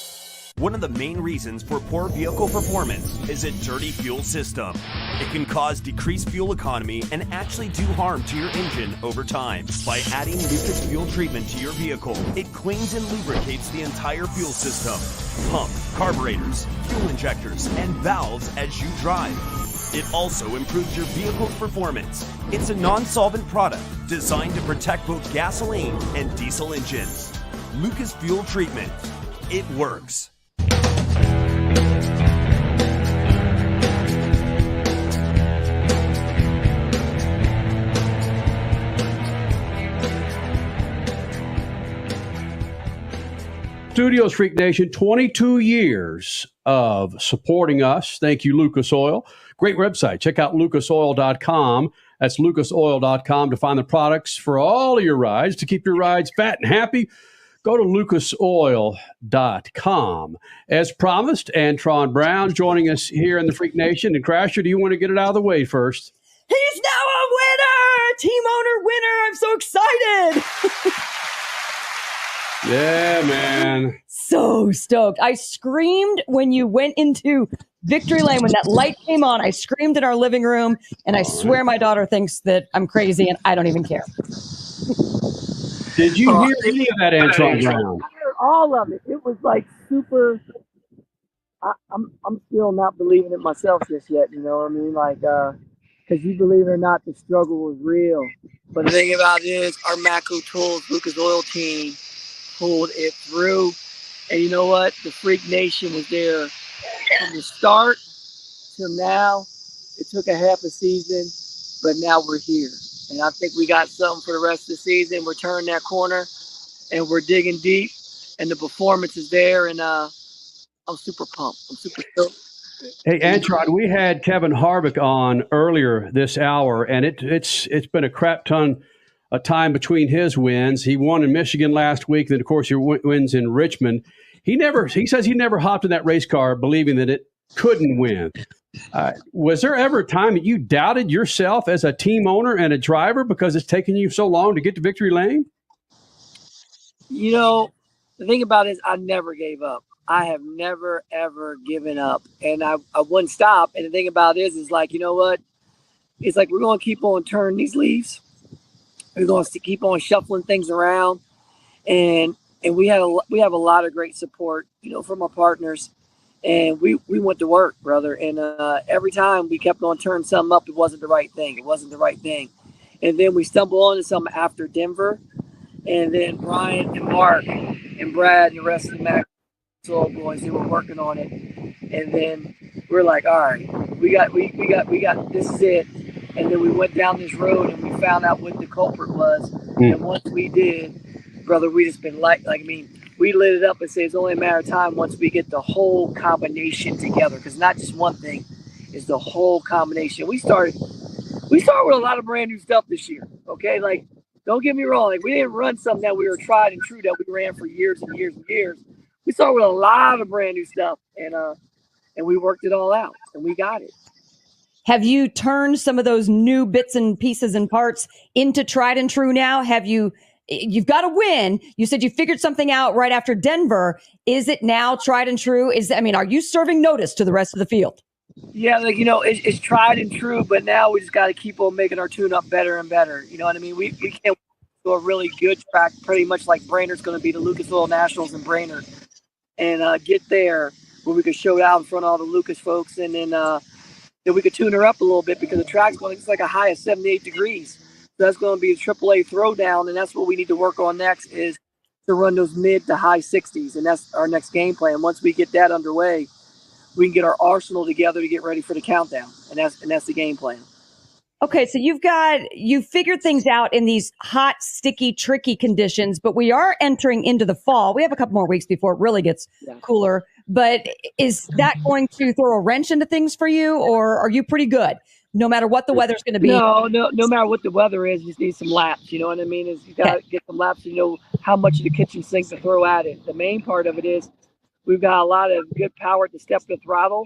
One of the main reasons for poor vehicle performance is a dirty fuel system. It can cause decreased fuel economy and actually do harm to your engine over time. By adding Lucas fuel treatment to your vehicle, it cleans and lubricates the entire fuel system, pump, carburetors, fuel injectors, and valves as you drive. It also improves your vehicle's performance. It's a non-solvent product designed to protect both gasoline and diesel engines. Lucas fuel treatment. It works. Studios, Freak Nation, 22 years of supporting us. Thank you, Lucas Oil. Great website. Check out lucasoil.com. That's lucasoil.com to find the products for all of your rides. To keep your rides fat and happy, go to lucasoil.com. As promised, Antron Brown joining us here in the Freak Nation. And Crasher, do you want to get it out of the way first? He's now a winner! Team owner winner! I'm so excited! Yeah, man. So stoked. I screamed when you went into victory lane, when that light came on. I screamed in our living room, and I swear my daughter thinks that I'm crazy, and I don't even care. Did you hear any of that, Antron Brown? I heard all of it. It was like super. I'm still not believing it myself just yet. You know what I mean? Like, because you believe it or not, the struggle was real. But the thing about it is, our Macro Tools Lucas Oil team pulled it through. And you know what? The Freak Nation was there from the start till now. It took a half a season, but now we're here. And I think we got something for the rest of the season. We're turning that corner, and we're digging deep, and the performance is there, and I'm super pumped. I'm super stoked. Hey, Antron, we had Kevin Harvick on earlier this hour, and it's been a crap ton of time between his wins. He won in Michigan last week, then, of course, he wins in Richmond. He says he never hopped in that race car believing that it couldn't win. Was there ever a time that you doubted yourself as a team owner and a driver because it's taken you so long to get to victory lane? You know, the thing about it is I never gave up. I have never, ever given up. And I wouldn't stop. And the thing about it is like, you know what? It's like we're going to keep on turning these leaves. We're going to keep on shuffling things around. And we have a lot of great support, you know, from our partners. And we went to work, brother. And every time we kept on turning something up, it wasn't the right thing. It wasn't the right thing. And then we stumbled onto something after Denver. And then Brian and Mark and Brad and the rest of the Mac boys, they were working on it. And then we're like, all right, we got this is it. And then we went down this road and we found out what the culprit was. And once we did, brother, we just been we lit it up and say it's only a matter of time once we get the whole combination together. Because not just one thing, it's the whole combination. We started with a lot of brand new stuff this year. Okay, like don't get me wrong, like we didn't run something that we were tried and true that we ran for years and years and years. We started with a lot of brand new stuff, and we worked it all out, and we got it. Have you turned some of those new bits and pieces and parts into tried and true now? You've got to win. You said you figured something out right after Denver. Is it now tried and true? Are you serving notice to the rest of the field? Yeah, like, you know, it's tried and true, but now we just got to keep on making our tune-up better and better. You know what I mean? We can't go a really good track, pretty much like Brainerd's going to be the Lucas Oil Nationals in Brainerd, and get there where we could show it out in front of all the Lucas folks, and then we could tune her up a little bit because the track's it's like a high of 78 degrees. So that's going to be a AAA throwdown, and that's what we need to work on next is to run those mid to high 60s, and that's our next game plan. Once we get that underway, we can get our arsenal together to get ready for the countdown, and that's the game plan. Okay, so you've figured things out in these hot, sticky, tricky conditions, but we are entering into the fall. We have a couple more weeks before it really gets cooler, but is that going to throw a wrench into things for you, or are you pretty good no matter what the weather's going to be? No matter what the weather is, you just need some laps. You know what I mean? You got to get some laps to know how much of the kitchen sink to throw at it. The main part of it is we've got a lot of good power at the step of the throttle.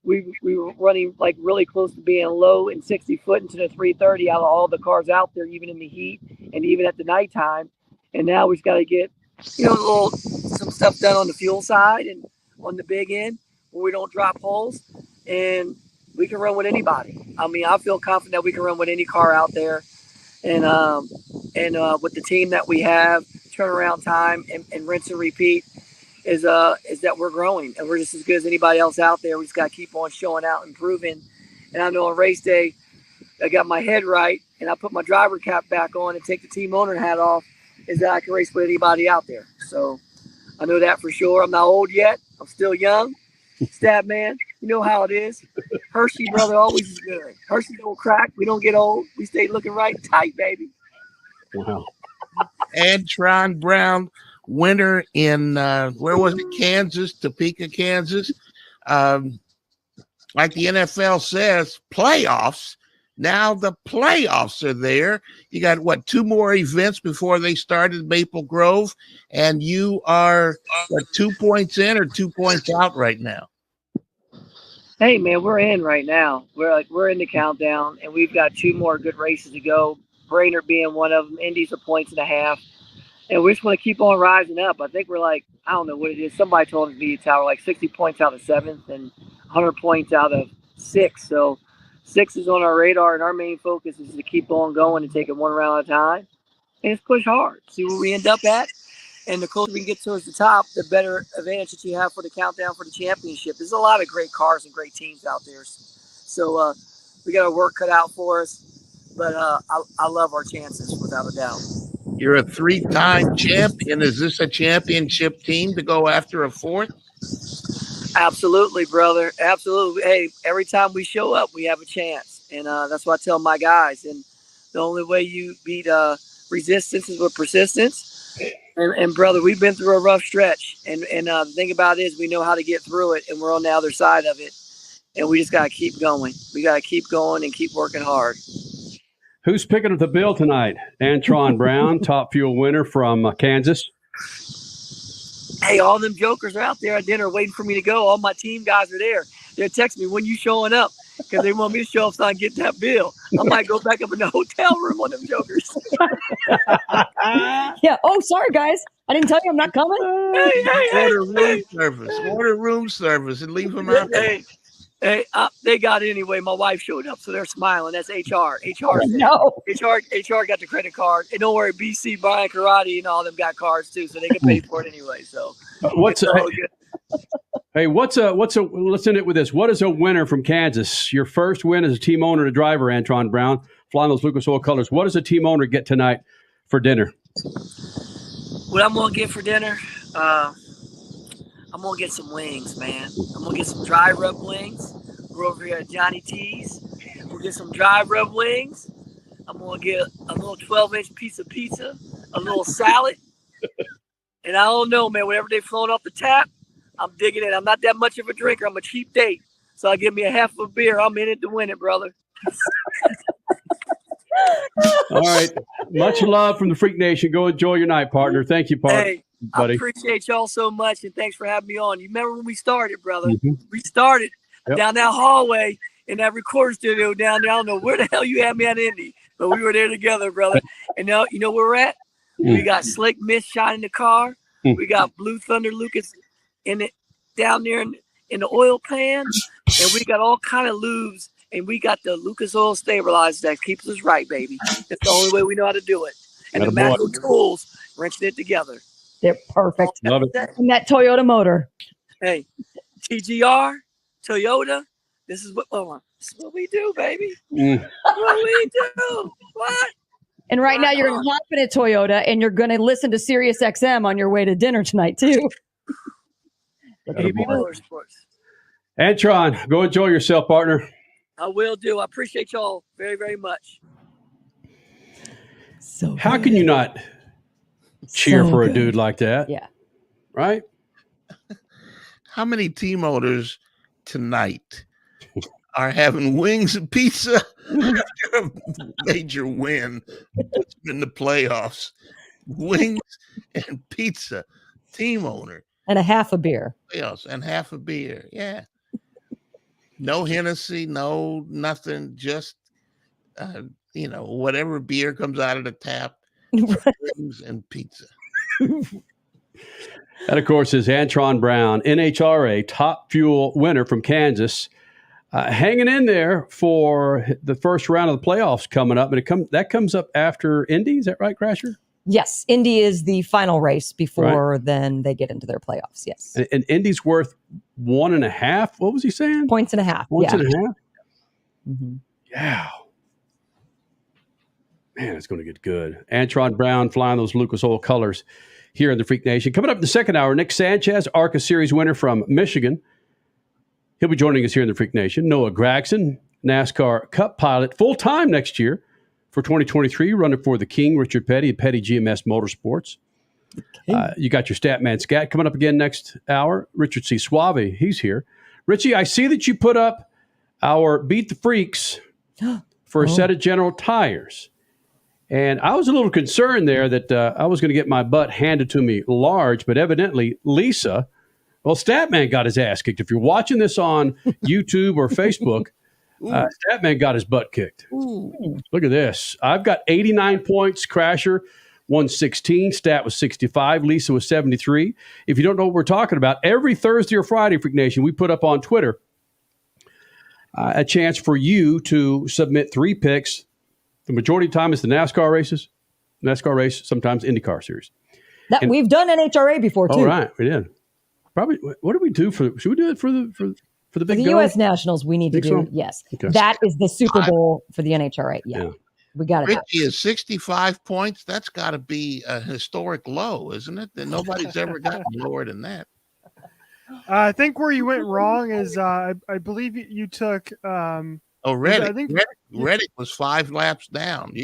We were running like really close to being low and 60 foot into the 330 out of all the cars out there, even in the heat and even at the nighttime. And now we've got to get, you know, some stuff done on the fuel side and on the big end where we don't drop holes, and we can run with anybody. I mean, I feel confident that we can run with any car out there, and with the team that we have, turnaround time and rinse and repeat. Is that we're growing and we're just as good as anybody else out there. We just got to keep on showing out and proving. And I know on race day, I got my head right and I put my driver cap back on and take the team owner hat off, is that I can race with anybody out there. So I know that for sure. I'm not old yet. I'm still young. Stab man, you know how it is. Hershey, brother, always is good. Hershey don't crack. We don't get old. We stay looking right and tight, baby. Wow. Antron Brown winner in where was it? Kansas, Topeka, Kansas. Like the NFL says, playoffs. Now the playoffs are there. You got what, 2 more events before they started Maple Grove, and you are 2 points in or 2 points out right now. Hey man, we're in right now. We're in the countdown, and we've got 2 more good races to go. Brainerd being one of them. Indy's a 1.5 points, and we just want to keep on rising up. I think we're I don't know what it is. Somebody told me it's how we're 60 points out of 7th and 100 points out of 6th. So 6 is on our radar, and our main focus is to keep on going and take it one round at a time, and just push hard. See where we end up at. And the closer we can get towards the top, the better advantage that you have for the countdown for the championship. There's a lot of great cars and great teams out there. So we got our work cut out for us. But I love our chances, without a doubt. You're a 3-time champion. Is this a championship team to go after a 4th? Absolutely, brother. Absolutely. Hey, every time we show up, we have a chance. And that's what I tell my guys. And the only way you beat resistance is with persistence. And brother, we've been through a rough stretch, and the thing about it is we know how to get through it, and we're on the other side of it, and we just got to keep going. We got to keep going and keep working hard. Who's picking up the bill tonight? Antron Brown, Top Fuel winner from Kansas. Hey, all them jokers are out there at dinner waiting for me to go. All my team guys are there. They're texting me, when you showing up? Because they want me to show up so I can get that bill. I might go back up in the hotel room on them jokers. Yeah. Oh, sorry, guys. I didn't tell you I'm not coming. Order room service and leave them out there. Hey, they got it anyway. My wife showed up, so they're smiling. That's HR. HR got the credit card. And don't worry, BC, Brian Karate, and all them got cards too, so they can pay for it anyway. So let's end it with this. What is a winner from Kansas? Your first win as a team owner and a driver, Antron Brown, flying those Lucas Oil colors. What does a team owner get tonight for dinner? What I'm going to get for dinner, I'm going to get some wings, man. I'm going to get some dry rub wings. We're over here at Johnny T's. We'll get some dry rub wings. I'm going to get a little 12-inch piece of pizza, a little salad. And I don't know, man, whatever they've flown off the tap, I'm digging it. I'm not that much of a drinker. I'm a cheap date. So I give me a half of a beer. I'm in it to win it, brother. All right. Much love from the Freak Nation. Go enjoy your night, partner. Thank you, partner. Hey, buddy. I appreciate y'all so much, and thanks for having me on. You remember when we started, brother? Mm-hmm. We started down that hallway in that recording studio down there. I don't know where the hell you had me at Indy, but we were there together, brother. And now you know where we're at? We got Slick Mist shine in the car. We got Blue Thunder Lucas in it down there in the oil pan, and we got all kind of lubes, and we got the Lucas Oil stabilizer that keeps us right, baby. That's the only way we know how to do it. And the Macro tools wrenching it together. They're perfect. Love it. And that Toyota motor. Hey, TGR, Toyota. This is what we do, baby. What we do. What? And right now you're going to hop in a Toyota, and you're going to listen to Sirius XM on your way to dinner tonight too. Motorsports. Antron, go enjoy yourself, partner. I will do. I appreciate y'all very, very much. So how can you not cheer for a dude like that? Yeah. Right? How many team owners tonight are having wings and pizza after a major win in the playoffs? Wings and pizza, team owner. And a half a beer. Yes, and half a beer. Yeah. No Hennessy, no nothing. Just, whatever beer comes out of the tap, wings and pizza. That, of course, is Antron Brown, NHRA Top Fuel winner from Kansas, hanging in there for the first round of the playoffs coming up. And that comes up after Indy. Is that right, Crasher? Yes. Indy is the final race before then they get into their playoffs. Yes. And Indy's worth 1.5. What was he saying? Points and a half. Points and a half? Mm-hmm. Yeah. Man, it's going to get good. Antron Brown flying those Lucas Oil colors here in the Freak Nation. Coming up in the second hour, Nick Sanchez, ARCA Series winner from Michigan. He'll be joining us here in the Freak Nation. Noah Gragson, NASCAR Cup pilot, full-time next year for 2023, running for the King, Richard Petty, and Petty GMS Motorsports. You got your Statman Scat coming up again next hour. Richard C. Suave, he's here. Richie, I see that you put up our Beat the Freaks for a set of General Tires. And I was a little concerned there that I was going to get my butt handed to me large, but evidently Lisa, Statman got his ass kicked. If you're watching this on YouTube or Facebook, Statman got his butt kicked. Look at this. I've got 89 points. Crasher, 116. Stat was 65. Lisa was 73. If you don't know what we're talking about, every Thursday or Friday, Freak Nation, we put up on Twitter a chance for you to submit 3 picks. The majority of the time it's the NASCAR races, sometimes IndyCar Series. We've done NHRA before, too. Oh, right. We did. Probably. What do we do should we do it for the big the U.S. Nationals? We need to do so? Yes. Okay. That is the Super Bowl for the NHRA. Yeah. We got it. Richie is 65 points. That's got to be a historic low, isn't it? That nobody's ever gotten lower than that. I think where you went wrong is I believe you took. Reddick. I think Reddick was 5 laps down.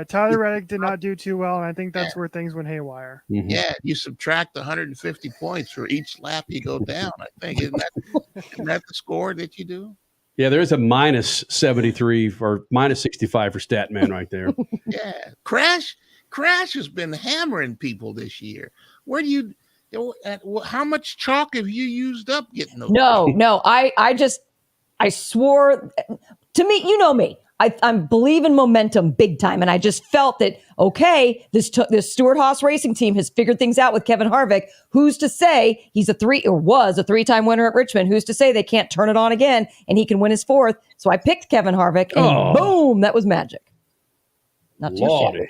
Tyler Reddick did not do too well, and I think that's where things went haywire. Mm-hmm. Yeah, you subtract 150 points for each lap you go down. I think isn't that the score that you do? Yeah, there is a minus 73 or minus 65 for Statman right there. Yeah, Crash has been hammering people this year. Where do you? How much chalk have you used up getting those? No, I swore. To me, you know me. I believe in momentum big time, and I just felt that this Stewart-Haas racing team has figured things out with Kevin Harvick. Who's to say was a 3-time winner at Richmond? Who's to say they can't turn it on again and he can win his 4th? So I picked Kevin Harvick, and boom, that was magic. Not too shabby.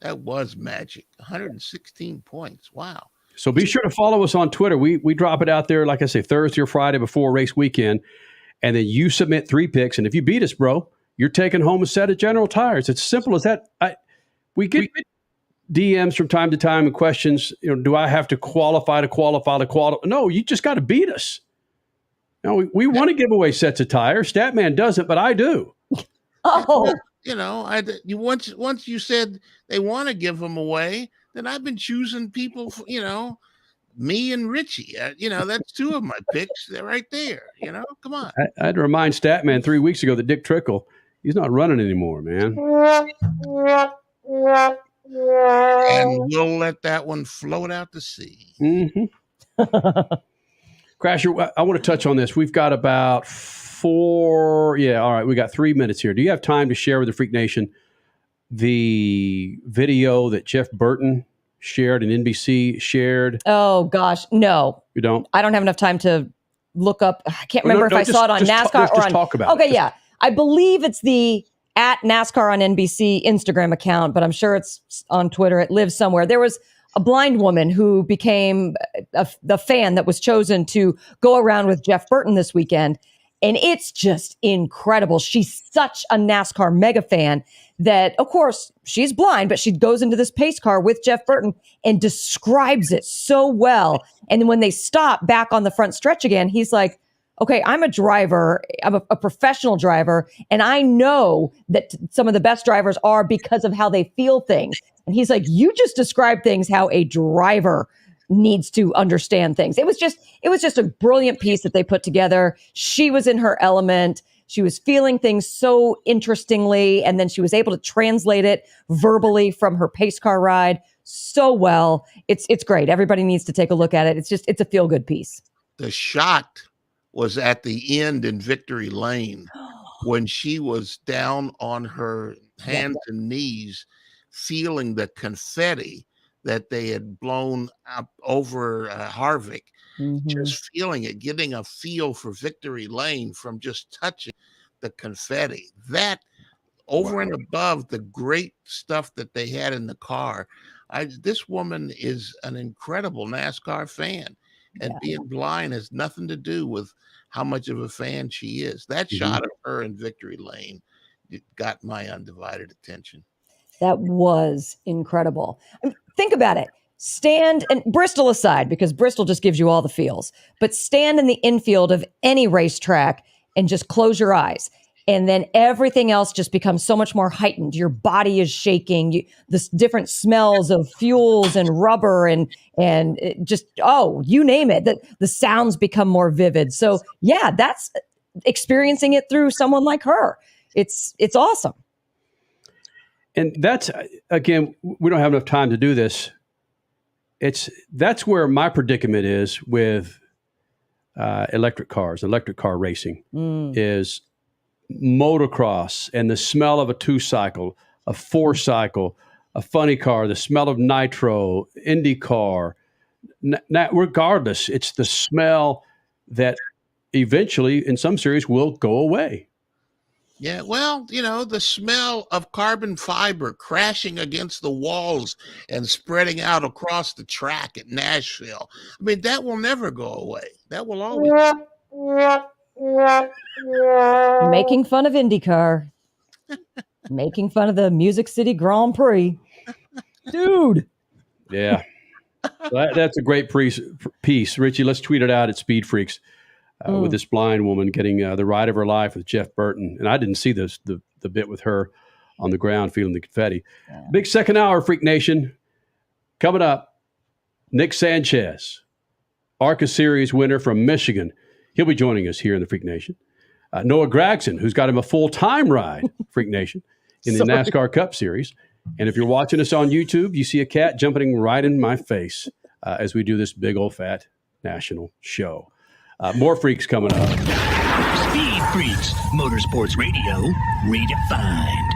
That was magic. 116 points. Wow. So be sure to follow us on Twitter. We drop it out there, like I say, Thursday or Friday before race weekend. And then you submit 3 picks. And if you beat us, bro, you're taking home a set of General Tires. It's as simple as that. We get DMs from time to time and questions. Do I have to qualify? No, you just got to beat us. No, we want to give away sets of tires. Statman doesn't, but I do. Oh. Once you said they want to give them away, then I've been choosing people, me and Richie. That's 2 of my picks. They're right there. Come on. I had to remind Statman 3 weeks ago that Dick Trickle, he's not running anymore, man. And we'll let that one float out to sea. Mm-hmm. Crasher, I want to touch on this. We've got about 4. Yeah, all right. We got 3 minutes here. Do you have time to share with the Freak Nation the video that Jeff Burton shared and NBC shared? Oh, gosh. No. You don't? I don't have enough time to look up. I can't remember if I saw it on NASCAR or on. Talk about it. Okay, yeah. I believe it's the @NASCAR on NBC Instagram account, but I'm sure it's on Twitter. It lives somewhere. There was a blind woman who became the fan that was chosen to go around with Jeff Burton this weekend. And it's just incredible. She's such a NASCAR mega fan that, of course, she's blind, but she goes into this pace car with Jeff Burton and describes it so well. And then when they stop back on the front stretch again, he's like, okay, I'm a driver. I'm a professional driver. And I know that some of the best drivers are because of how they feel things. And he's like, you just described things how a driver needs to understand things. It was just a brilliant piece that they put together. She was in her element. She was feeling things so interestingly, and then she was able to translate it verbally from her pace car ride so well. It's great. Everybody needs to take a look at it. It's a feel good piece. The shot was at the end in Victory Lane when she was down on her hands and knees, feeling the confetti that they had blown up over Harvick, just feeling it, getting a feel for Victory Lane from just touching the confetti. That over and above the great stuff that they had in the car. This woman is an incredible NASCAR fan, and being blind has nothing to do with how much of a fan she is. That shot of her in Victory Lane got my undivided attention. That was incredible. Think about it. Stand, and Bristol aside, because Bristol just gives you all the feels, but stand in the infield of any racetrack and just close your eyes. And then everything else just becomes so much more heightened. Your body is shaking. The different smells of fuels and rubber and just, you name it. The sounds become more vivid. So yeah, that's experiencing it through someone like her. It's awesome. And that's, again, we don't have enough time to do this. That's where my predicament is with electric cars, electric car racing, is motocross and the smell of a 2-cycle, a 4-cycle, a funny car, the smell of nitro, IndyCar. Regardless, it's the smell that eventually in some series will go away. Yeah, well, the smell of carbon fiber crashing against the walls and spreading out across the track at Nashville. I mean, that will never go away. That will always. Making fun of IndyCar. Making fun of the Music City Grand Prix. Dude. Yeah. That's a great piece. Richie, let's tweet it out at SpeedFreaks. With this blind woman getting the ride of her life with Jeff Burton. And I didn't see the bit with her on the ground feeling the confetti. Yeah. Big second hour, Freak Nation. Coming up, Nick Sanchez, ARCA Series winner from Michigan. He'll be joining us here in the Freak Nation. Noah Gragson, who's got him a full-time ride, Freak Nation, in the NASCAR Cup Series. And if you're watching us on YouTube, you see a cat jumping right in my face as we do this big old fat national show. More freaks coming up. Speed Freaks, Motorsports Radio, redefined.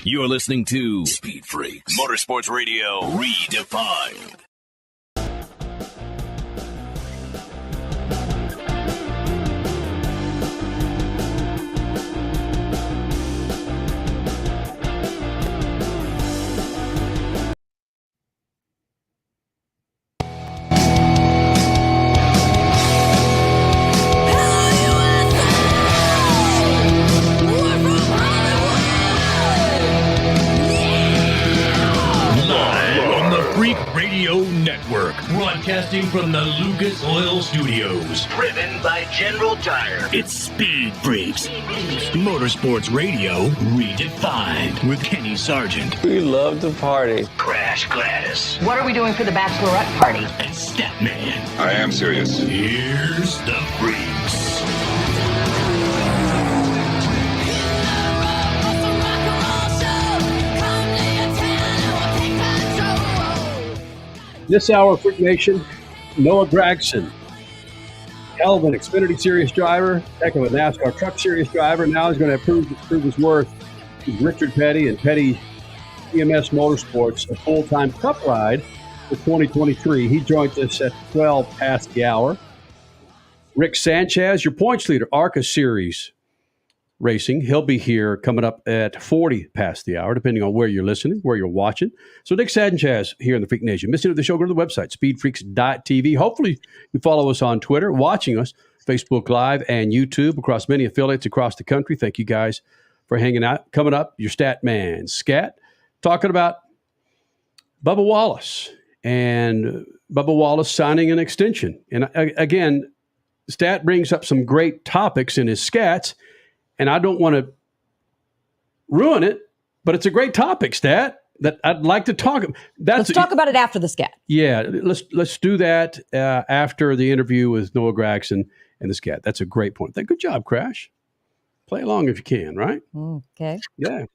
You're listening to Speed Freaks, Motorsports Radio, redefined. Freak Radio Network, broadcasting from the Lucas Oil Studios. Driven by General Tire. It's Speed Freaks. Motorsports Radio redefined with Kenny Sargent. We love to party. Crash Gladys. What are we doing for the bachelorette party? And Statman. I am serious. Here's the Freaks. This hour of Freak Nation, Noah Gragson, hell of an Xfinity Series driver, heck of a NASCAR Cup Series driver. Now he's going to prove his worth with Richard Petty and Petty GMS Motorsports, a full-time Cup ride for 2023. He joins us at 12 past the hour. Nick Sanchez, your points leader, ARCA Series Racing. He'll be here coming up at 40 past the hour, depending on where you're listening, where you're watching. So Nick Sanchez here in the Freak Nation. Missing of the show, go to the website, speedfreaks.tv. Hopefully you follow us on Twitter, watching us, Facebook Live and YouTube across many affiliates across the country. Thank you guys for hanging out. Coming up, your stat man, Scat, talking about Bubba Wallace and Bubba Wallace signing an extension. And again, Stat brings up some great topics in his scats, and I don't want to ruin it, but it's a great topic, Stat, that I'd like to talk about. Let's talk about it after the scat. Yeah, let's do that after the interview with Noah Gragson and the scat. That's a great point. Good job, Crash. Play along if you can, right? Okay. Yeah.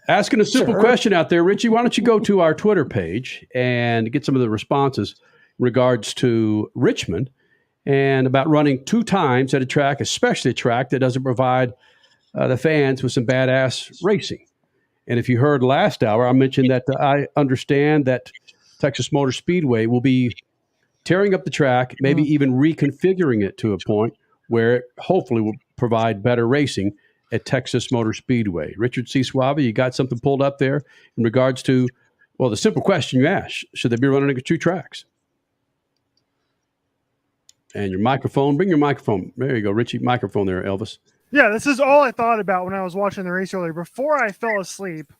Asking a simple question out there, Richie, why don't you go to our Twitter page and get some of the responses in regards to Richmond and about running 2 times at a track, especially a track that doesn't provide the fans with some badass racing. And if you heard last hour, I mentioned that I understand that Texas Motor Speedway will be tearing up the track, maybe even reconfiguring it to a point where it hopefully will provide better racing at Texas Motor Speedway. Richard C. Suave, you got something pulled up there in regards to, well, the simple question you asked, should they be running 2 tracks? And your microphone, bring your microphone. There you go, Richie, microphone there, Elvis. Yeah, this is all I thought about when I was watching the race earlier. Before I fell asleep,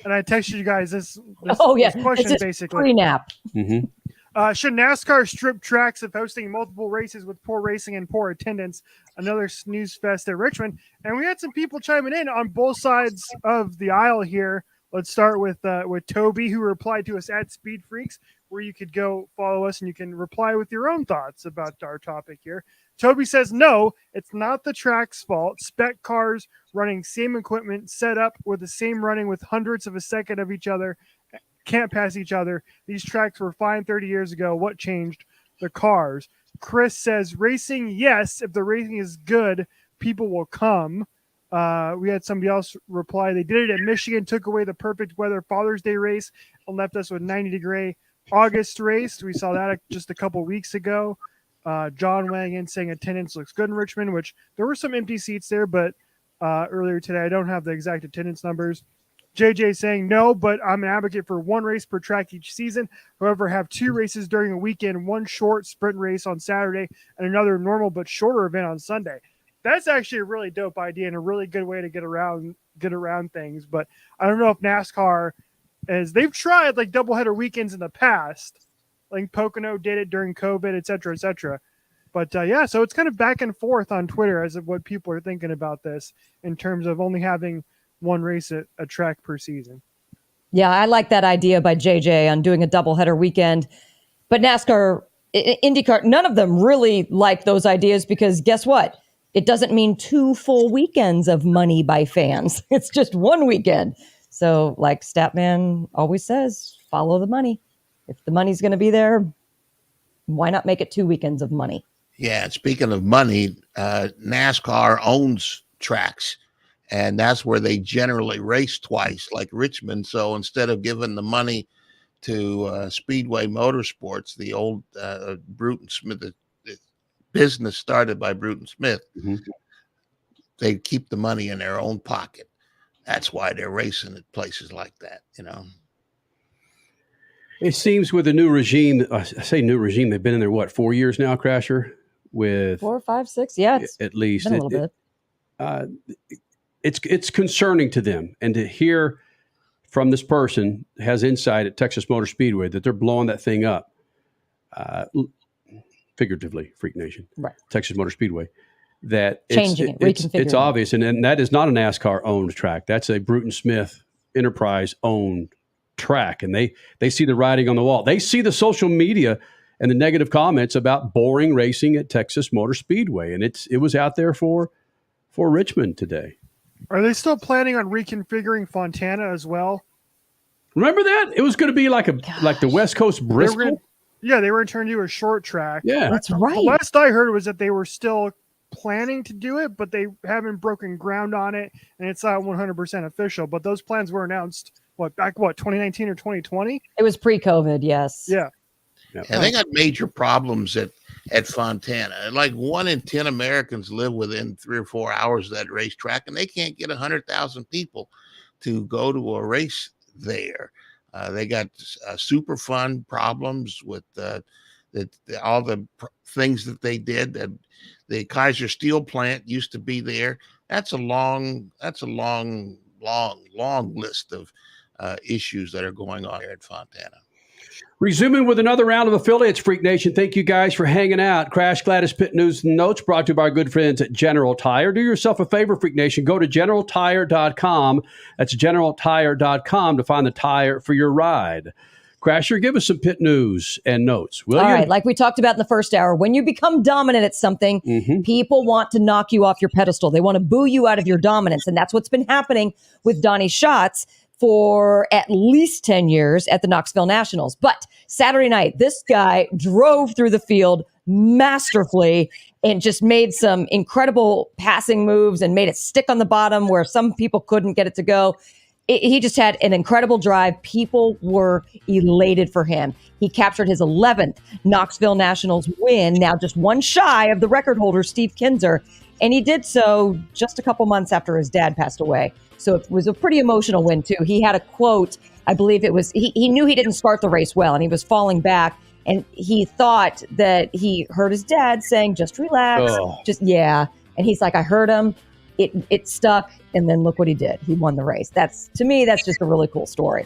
and I texted you guys this question, basically. Pre-nap. Mm-hmm. Should NASCAR strip tracks of hosting multiple races with poor racing and poor attendance? Another snooze fest at Richmond. And we had some people chiming in on both sides of the aisle here. Let's start with Toby, who replied to us at Speed Freaks, where you could go follow us and you can reply with your own thoughts about our topic here. Toby says, no, it's not the track's fault. Spec cars running same equipment set up with the same running with hundredths of a second of each other can't pass each other. These tracks were fine 30 years ago. What changed? The cars. Chris says, racing, yes. If the racing is good, people will come. We had somebody else reply. They did it at Michigan, took away the perfect weather Father's Day race and left us with 90-degree August race. We saw that just a couple weeks ago. John weighing in saying attendance looks good in Richmond, which there were some empty seats there, but earlier today, I don't have the exact attendance numbers. JJ saying no, but I'm an advocate for 1 race per track each season. However, have 2 races during a weekend, 1 short sprint race on Saturday and another normal but shorter event on Sunday. That's actually a really dope idea and a really good way to get around things. But I don't know if NASCAR, as they've tried like doubleheader weekends in the past, like Pocono did it during COVID, et cetera, et cetera. But yeah, so it's kind of back and forth on Twitter as of what people are thinking about this in terms of only having 1 race at a track per season. Yeah, I like that idea by JJ on doing a doubleheader weekend. But NASCAR, IndyCar, none of them really like those ideas because guess what? It doesn't mean 2 full weekends of money by fans. It's just 1 weekend. So like Statman always says, follow the money. If the money's going to be there, why not make it 2 weekends of money? Yeah, speaking of money, NASCAR owns tracks, and that's where they generally race twice, like Richmond. So instead of giving the money to Speedway Motorsports, the old Bruton Smith, the business started by Bruton Smith, they keep the money in their own pocket. That's why they're racing at places like that, you know. It seems with the new regime, I say new regime, they've been in there, 4 years now, Crasher? With 4, 5, 6, yeah, it's at least been a little bit. It's concerning to them, and to hear from this person has insight at Texas Motor Speedway that they're blowing that thing up, figuratively, Freak Nation, right? Texas Motor Speedway, that Changing it's obvious, and that is not a NASCAR-owned track. That's a Bruton Smith Enterprise-owned track, and they see the writing on the wall. They see the social media and the negative comments about boring racing at Texas Motor Speedway, and it was out there for Richmond today. Are they still planning on reconfiguring Fontana as well? Remember that? It was going to be like the West Coast Bristol. They were going to turn into a short track. Yeah, that's right. The last I heard was that they were still planning to do it, but they haven't broken ground on it, and it's not 100% official. But those plans were announced, 2019 or 2020? It was pre-COVID, yes. Yeah. And they got major problems at Fontana. Like 1 in 10 Americans live within 3 or 4 hours of that racetrack, and they can't get 100,000 people to go to a race there. They got super fun problems with all the things that they did. That the Kaiser Steel plant used to be there. That's a long list of issues that are going on here at Fontana. Resuming with another round of affiliates, Freak Nation. Thank you guys for hanging out. Crash Gladys Pit News and Notes brought to you by our good friends at General Tire. Do yourself a favor, Freak Nation. Go to GeneralTire.com. That's GeneralTire.com to find the tire for your ride. Crasher, give us some pit news and notes, will you? All right, like we talked about in the first hour, when you become dominant at something, people want to knock you off your pedestal. They want to boo you out of your dominance, and that's what's been happening with Donnie Schatz for at least 10 years at the Knoxville Nationals. But Saturday night, this guy drove through the field masterfully and just made some incredible passing moves and made it stick on the bottom where some people couldn't get it to go. He just had an incredible drive. People were elated for him. He captured his 11th Knoxville Nationals win, now just one shy of the record holder, Steve Kinzer. And he did so just a couple months after his dad passed away. So it was a pretty emotional win, too. He had a quote, I believe it was, he knew he didn't start the race well, and he was falling back. And he thought that he heard his dad saying, just relax, And he's like, I heard him. It stuck. And then look what he did. He won the race. To me, that's just a really cool story.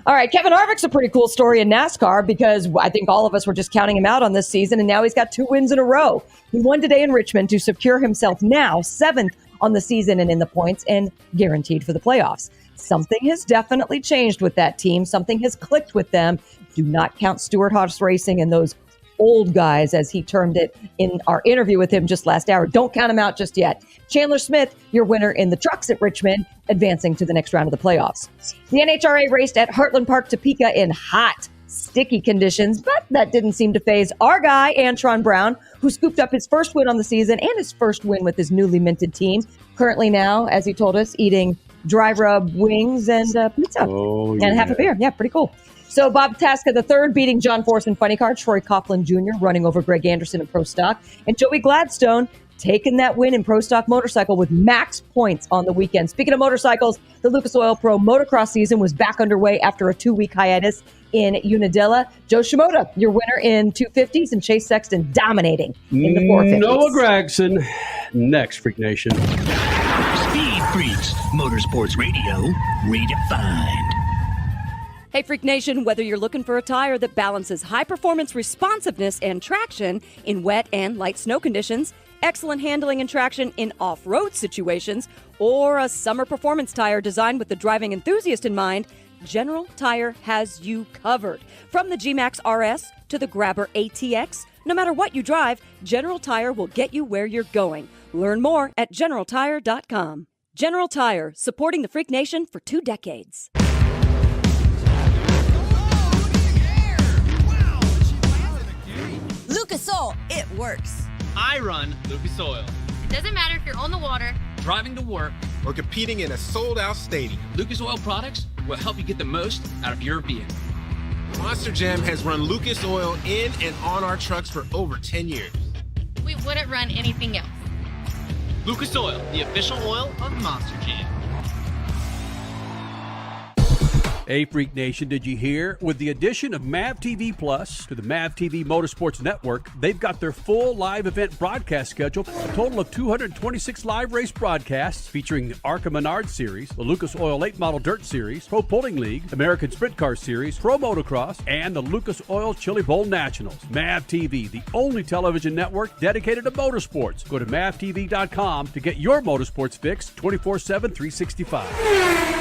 All right, Kevin Harvick's a pretty cool story in NASCAR because I think all of us were just counting him out on this season, and now he's got 2 wins in a row. He won today in Richmond to secure himself now 7th on the season and in the points and guaranteed for the playoffs. Something has definitely changed with that team. Something has clicked with them. Do not count Stewart-Haas Racing and those old guys, as he termed it in our interview with him just last hour. Don't count him out just yet. Chandler Smith, your winner in the trucks at Richmond, advancing to the next round of the playoffs. The NHRA raced at Heartland Park, Topeka in hot, sticky conditions, but that didn't seem to faze our guy, Antron Brown, who scooped up his first win on the season and his first win with his newly minted team. Currently now, as he told us, eating dry rub wings and pizza and half a beer. Yeah, pretty cool. So Bob Tasca III beating John Force in funny car, Troy Coughlin Jr. running over Greg Anderson in Pro Stock, and Joey Gladstone taking that win in Pro Stock Motorcycle with max points on the weekend. Speaking of motorcycles, the Lucas Oil Pro Motocross season was back underway after a 2-week hiatus in Unadilla. Joe Shimoda, your winner in 250s, and Chase Sexton dominating in the 450s. Noah Gragson, next, Freak Nation. Speed Freaks, Motorsports Radio, redefined. Hey, Freak Nation, whether you're looking for a tire that balances high-performance responsiveness and traction in wet and light snow conditions, excellent handling and traction in off-road situations, or a summer performance tire designed with the driving enthusiast in mind, General Tire has you covered. From the G-Max RS to the Grabber ATX, no matter what you drive, General Tire will get you where you're going. Learn more at GeneralTire.com. General Tire, supporting the Freak Nation for 2 decades. Lucas Oil, it works. I run Lucas Oil. It doesn't matter if you're on the water, driving to work, or competing in a sold-out stadium. Lucas Oil products will help you get the most out of your vehicle. Monster Jam has run Lucas Oil in and on our trucks for over 10 years. we wouldn't run anything else. Lucas Oil, the official oil of Monster Jam. Hey, Freak Nation, did you hear? With the addition of MAV TV Plus to the MAV TV Motorsports Network, they've got their full live event broadcast schedule, a total of 226 live race broadcasts featuring the ARCA Series, the Lucas Oil Late Model Dirt Series, Pro Pulling League, American Sprint Car Series, Pro Motocross, and the Lucas Oil Chili Bowl Nationals. MAV TV, the only television network dedicated to motorsports. Go to mavtv.com to get your motorsports fix 24/7, 365.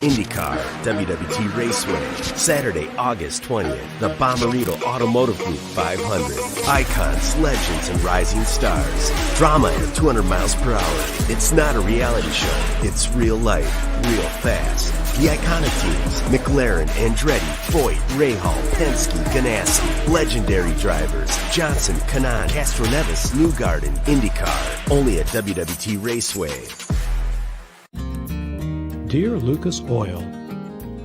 IndyCar, WWT Raceway, Saturday, August 20th, the Bommarito Automotive Group 500. Icons, legends, and rising stars. Drama at 200 miles per hour. It's not a reality show. It's real life, real fast. The iconic teams, McLaren, Andretti, Foyt, Rahal, Penske, Ganassi. Legendary drivers, Johnson, Kanaan, Castroneves, Newgarden, IndyCar. Only at WWT Raceway. Dear Lucas Oil,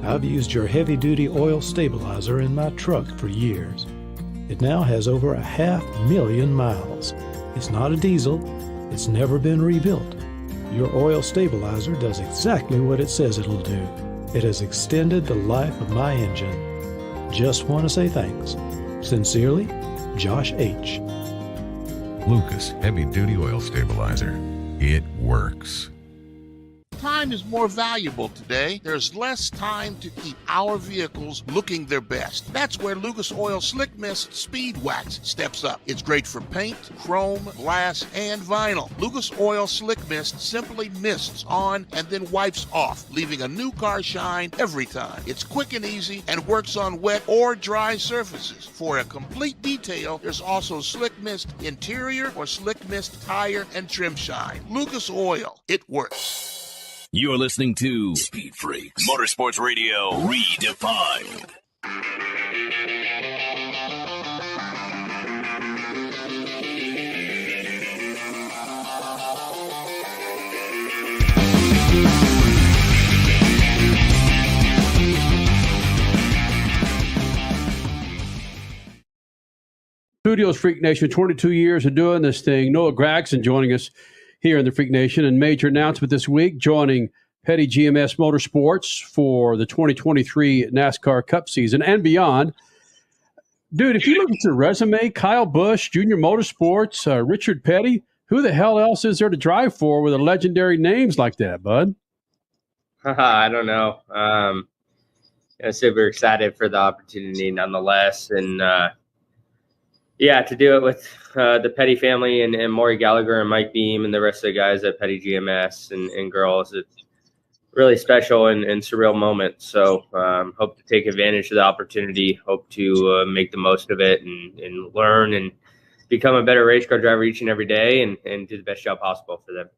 I've used your heavy-duty oil stabilizer in my truck for years. It now has over 500,000 miles. It's not a diesel. It's never been rebuilt. Your oil stabilizer does exactly what it says it'll do. It has extended the life of my engine. Just want to say thanks. Sincerely, Josh H. Lucas Heavy Duty Oil Stabilizer. It works. Time is more valuable today. There's less time to keep our vehicles looking their best. That's where Lucas Oil Slick Mist Speed Wax steps up. It's great for paint, chrome, glass, and vinyl. Lucas Oil Slick Mist simply mists on and then wipes off, leaving a new car shine every time. It's quick and easy and works on wet or dry surfaces. For a complete detail, there's also Slick Mist Interior or Slick Mist Tire and Trim Shine. Lucas Oil, it works. You're listening to Speed Freaks Motorsports Radio Redefined. Studios Freak Nation, 22 years of doing this thing. Noah Gragson joining us here in the Freak Nation, and major announcement this week, joining Petty GMS Motorsports for the 2023 NASCAR Cup season and beyond. Dude, if you look at your resume, Kyle Busch, Junior Motorsports, Richard Petty, who the hell else is there to drive for with a legendary names like that, bud? I don't know. I'm super excited for the opportunity nonetheless. And, to do it with the Petty family and Maury Gallagher and Mike Beam and the rest of the guys at Petty GMS and girls, it's really special and surreal moment. So hope to take advantage of the opportunity, hope to make the most of it and learn and become a better race car driver each and every day and do the best job possible for them.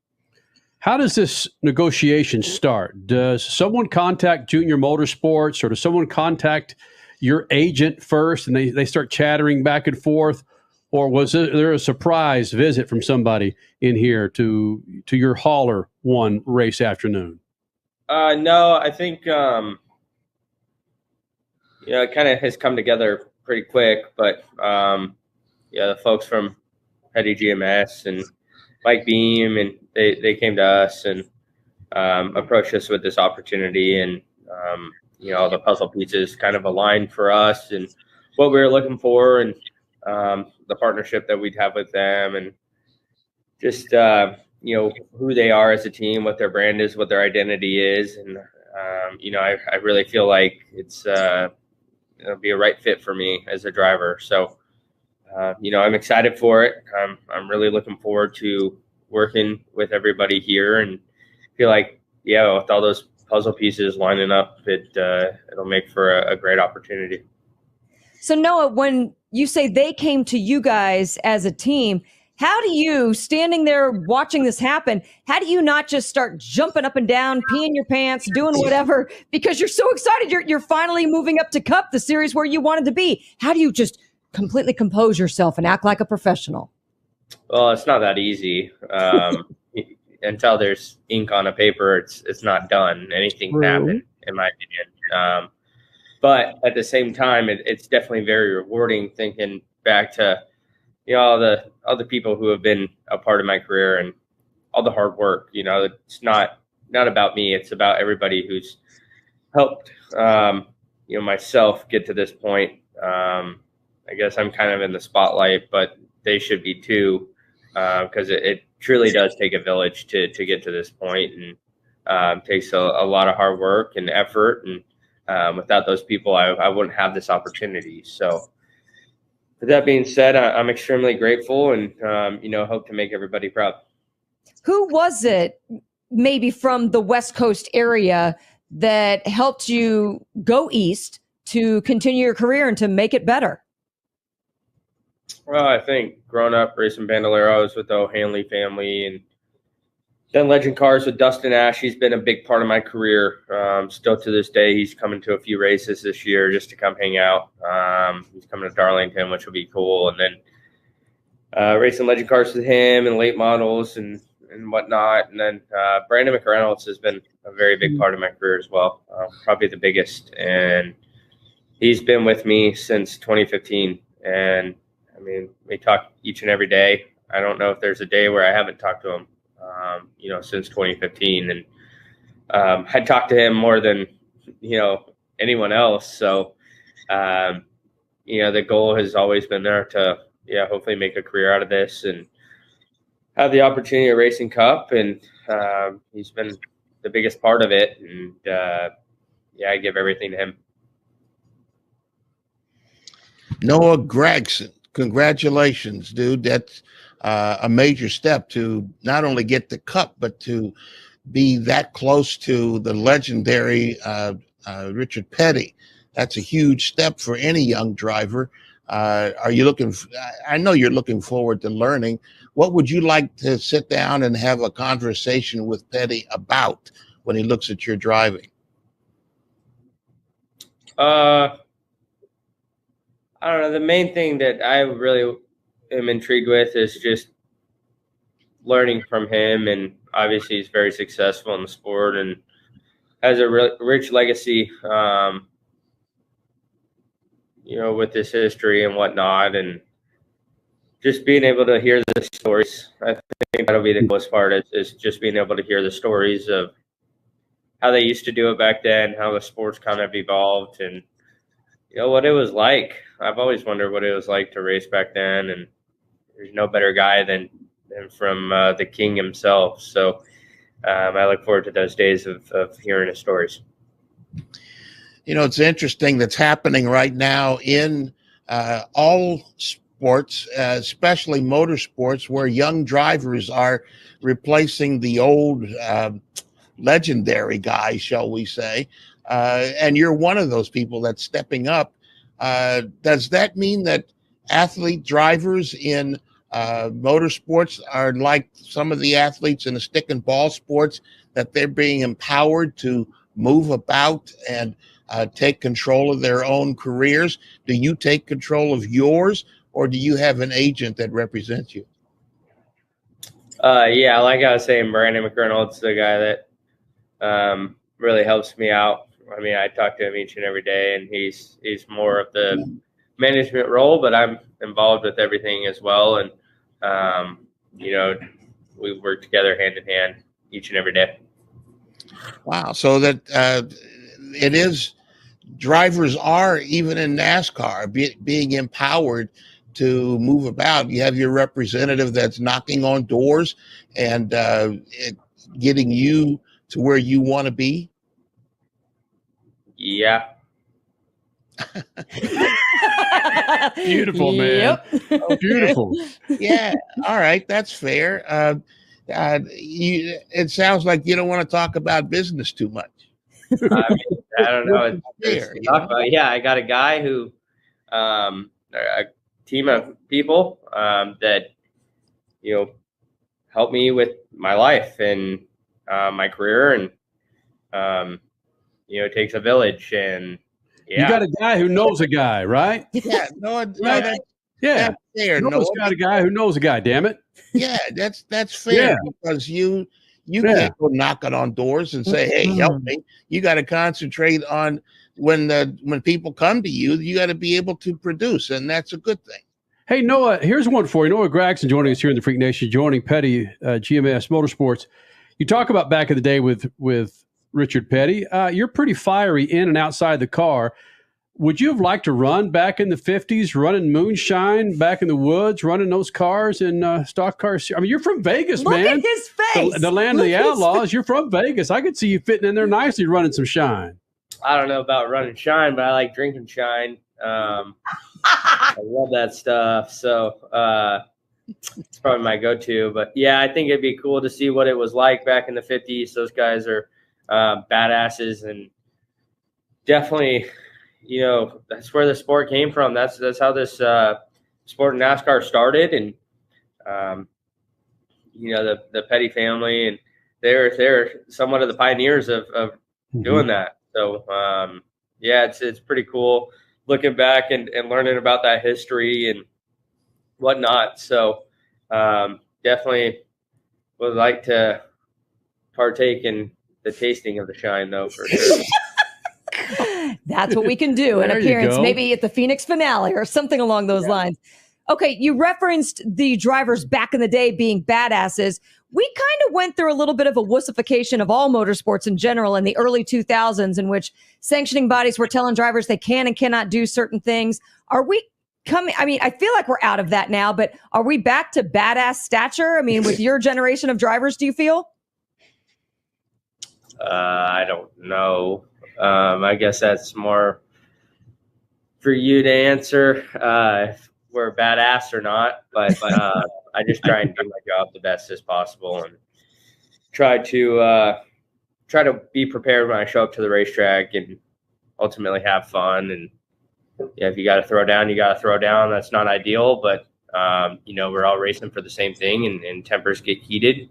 How does this negotiation start? Does someone contact Junior Motorsports, or does someone contact your agent first and they start chattering back and forth? Or was there a surprise visit from somebody in here to your hauler one race afternoon? No, I think, it kind of has come together pretty quick, but, the folks from Petty GMS and Mike Beam, and they came to us and, approached us with this opportunity, and, all the puzzle pieces kind of aligned for us and what we were looking for, and, the partnership that we'd have with them, and just, who they are as a team, what their brand is, what their identity is. And, I really feel like it'll be a right fit for me as a driver. So, I'm excited for it. I'm really looking forward to working with everybody here, and feel like, with all those puzzle pieces lining up, it'll make for a great opportunity. So Noah, when you say they came to you guys as a team, how do you, standing there watching this happen, how do you not just start jumping up and down, peeing your pants, doing whatever, because you're so excited you're finally moving up to Cup, the series where you wanted to be? How do you just completely compose yourself and act like a professional? Well, it's not that easy. Until there's ink on a paper, it's not done. Anything can happen, in my opinion. But at the same time, it's definitely very rewarding thinking back to, all the people who have been a part of my career and all the hard work. It's not about me. It's about everybody who's helped, myself get to this point. I guess I'm kind of in the spotlight, but they should be too, because it truly does take a village to get to this point, and takes a lot of hard work and effort. And without those people, I wouldn't have this opportunity. So with that being said, I'm extremely grateful and, hope to make everybody proud. Who was it, maybe from the West Coast area, that helped you go east to continue your career and to make it better? Well, I think growing up racing Bandoleros with the O'Hanley family, and then Legend Cars with Dustin Ash, he's been a big part of my career. Still to this day, he's coming to a few races this year just to come hang out. He's coming to Darlington, which will be cool. And then racing Legend Cars with him and late models and whatnot. And then Brandon McReynolds has been a very big part of my career as well, probably the biggest. And he's been with me since 2015. And I mean, we talk each and every day. I don't know if there's a day where I haven't talked to him, since 2015. And I talked to him more than, anyone else. So, the goal has always been there to, hopefully make a career out of this and have the opportunity of racing Cup. And he's been the biggest part of it. And, I give everything to him. Noah Gragson, congratulations, dude. That's a major step to not only get the Cup, but to be that close to the legendary Richard Petty. That's a huge step for any young driver. Are you looking? I know you're looking forward to learning. What would you like to sit down and have a conversation with Petty about when he looks at your driving? I don't know. The main thing that I really am intrigued with is just learning from him. And obviously he's very successful in the sport and has a rich legacy, with his history and whatnot. And just being able to hear the stories, I think that'll be the coolest part is just being able to hear the stories of how they used to do it back then, how the sport's kind of evolved, and what it was like. I've always wondered what it was like to race back then, and there's no better guy than from the King himself. So I look forward to those days of hearing his stories. It's interesting that's happening right now in all sports, especially motorsports, where young drivers are replacing the old legendary guys, shall we say. And you're one of those people that's stepping up. Does that mean that athlete drivers in motorsports are like some of the athletes in the stick and ball sports, that they're being empowered to move about and take control of their own careers? Do you take control of yours, or do you have an agent that represents you? Like I was saying, Brandon McReynolds, the guy that really helps me out. I mean, I talk to him each and every day, and he's more of the management role, but I'm involved with everything as well. And, we work together hand in hand each and every day. Wow. So that it is, drivers are, even in NASCAR, being empowered to move about. You have your representative that's knocking on doors and getting you to where you want to be. Yeah. Beautiful, man. Yep. Beautiful. Yeah. All right. That's fair. It sounds like you don't want to talk about business too much. I don't know. Fair, I got a guy who, a team of people that, help me with my life and my career. And, it takes a village. And you got a guy who knows a guy, right? Yeah. That's fair. Noah's got a guy who knows a guy, damn it. Yeah, that's fair, because you can't go knocking on doors and say, hey, help me. You got to concentrate on when people come to you, you got to be able to produce, and that's a good thing. Hey, Noah, here's one for you. Noah Gragson joining us here in the Freak Nation, joining Petty GMS Motorsports. You talk about back in the day with Richard Petty. You're pretty fiery in and outside the car. Would you have liked to run back in the 50s, running moonshine back in the woods, running those cars in stock cars? I mean, you're from Vegas, Look man. at his face. The land of the outlaws. You're from Vegas. I could see you fitting in there nicely running some shine. I don't know about running shine, but I like drinking shine. I love that stuff. So it's probably my go-to. But, yeah, I think it'd be cool to see what it was like back in the 50s. Those guys are badasses, and definitely – that's where the sport came from. That's how this sport in NASCAR started, and the Petty family, and they're somewhat of the pioneers of doing that. So it's pretty cool looking back and learning about that history and whatnot. So definitely would like to partake in the tasting of the shine, though, for sure. That's what we can do. An appearance, maybe at the Phoenix finale or something along those lines. Okay, you referenced the drivers back in the day being badasses. We kind of went through a little bit of a wussification of all motorsports in general in the early 2000s, in which sanctioning bodies were telling drivers they can and cannot do certain things. Are we coming? I mean, I feel like we're out of that now, but are we back to badass stature? I mean, with your generation of drivers, do you feel? I don't know. I guess that's more for you to answer if we're badass or not. But I just try and do my job the best as possible, and try to be prepared when I show up to the racetrack, and ultimately have fun. And if you got to throw down, you got to throw down. That's not ideal, but we're all racing for the same thing, and tempers get heated.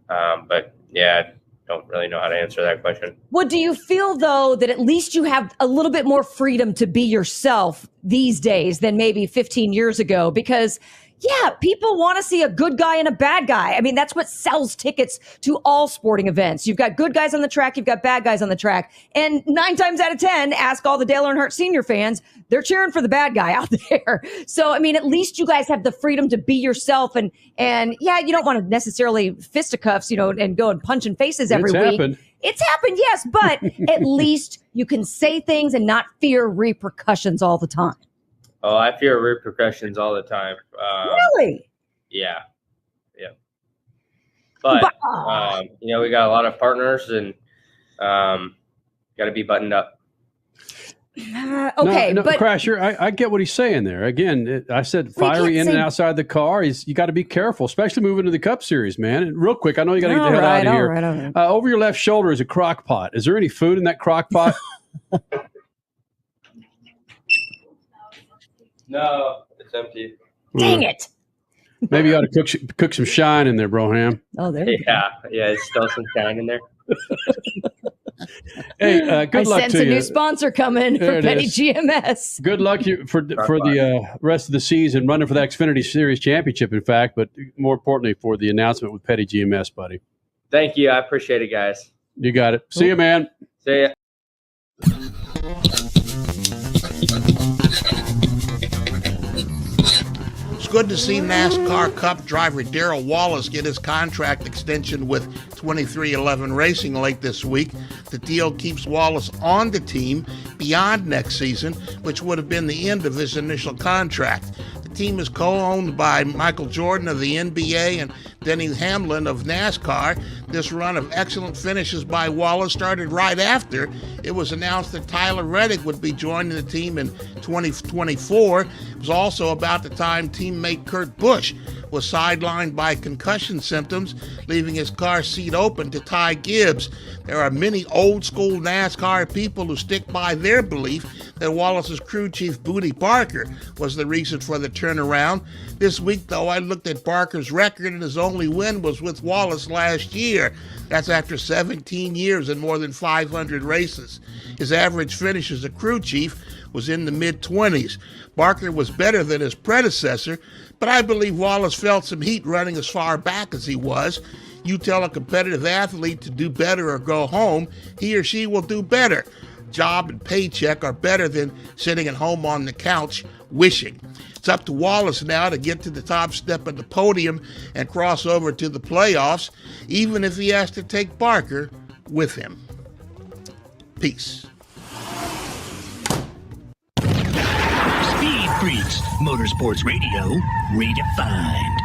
But yeah. Don't really know how to answer that question. Well, do you feel, though, that at least you have a little bit more freedom to be yourself these days than maybe 15 years ago? Because, yeah, people want to see a good guy and a bad guy. I mean, that's what sells tickets to all sporting events. You've got good guys on the track. You've got bad guys on the track. And 9 times out of 10, ask all the Dale Earnhardt Sr. fans, they're cheering for the bad guy out there. So, I mean, at least you guys have the freedom to be yourself. And yeah, you don't want to necessarily fisticuffs, and go and punch in faces every week. It's happened, yes, but at least you can say things and not fear repercussions all the time. Oh, I fear repercussions all the time. Really? Yeah. But we got a lot of partners, and got to be buttoned up. Okay, no, but Crasher, I get what he's saying there. Again, I said fiery in and outside the car. You got to be careful, especially moving to the Cup Series, man. And real quick, I know you got to get the hell out of here. All right. Over your left shoulder is a crock pot. Is there any food in that crock pot? No, it's empty. Dang it. Maybe you ought to cook some shine in there, Broham. Oh, there you go. Yeah, it's still some shine in there. Hey, good luck to you. I sense a new sponsor coming for Petty GMS. Good luck for the rest of the season, running for the Xfinity Series Championship, in fact, but more importantly for the announcement with Petty GMS, buddy. Thank you. I appreciate it, guys. You got it. See you, man. See ya. Good to see NASCAR Cup driver Darrell Wallace get his contract extension with 23XI Racing late this week. The deal keeps Wallace on the team beyond next season, which would have been the end of his initial contract. The team is co-owned by Michael Jordan of the NBA and Denny Hamlin of NASCAR. This run of excellent finishes by Wallace started right after it was announced that Tyler Reddick would be joining the team in 2024. It was also about the time teammate Kurt Busch was sidelined by concussion symptoms, leaving his car seat open to Ty Gibbs. There are many old-school NASCAR people who stick by their belief that Wallace's crew chief, Booty Barker, was the reason for the turnaround. This week, though, I looked at Barker's record, and his only win was with Wallace last year. That's after 17 years and more than 500 races. His average finish as a crew chief was in the mid-20s. Barker was better than his predecessor, but I believe Wallace felt some heat running as far back as he was. You tell a competitive athlete to do better or go home, he or she will do better. Job and paycheck are better than sitting at home on the couch wishing. It's up to Wallace now to get to the top step of the podium and cross over to the playoffs, even if he has to take Barker with him. Peace. Speed Freaks, Motorsports Radio, redefined.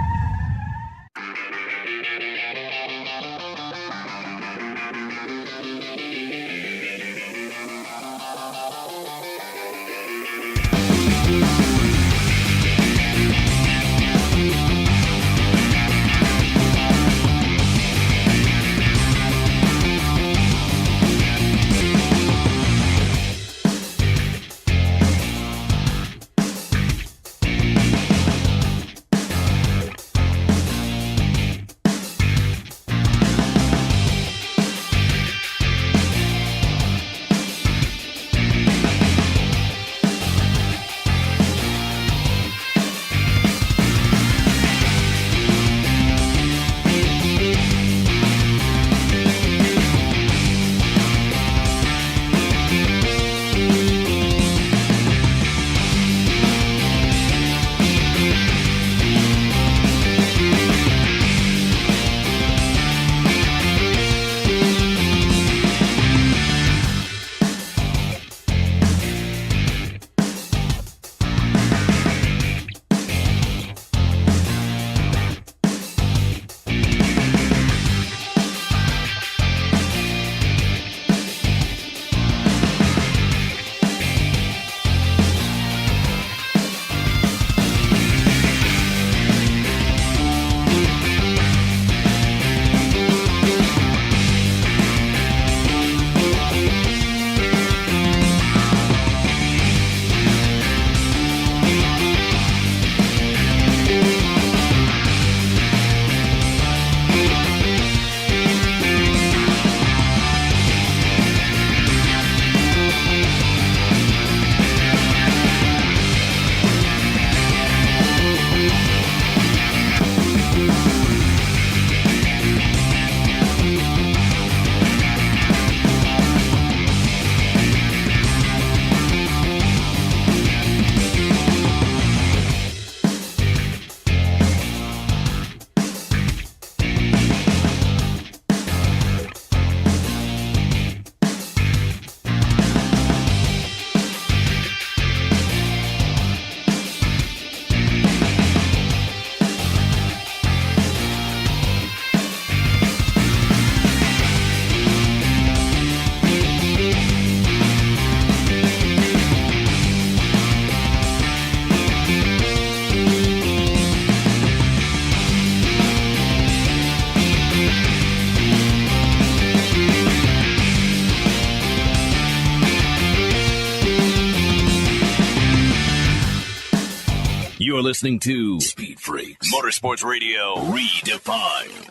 You're listening to Speed Freaks, Motorsports Radio, redefined.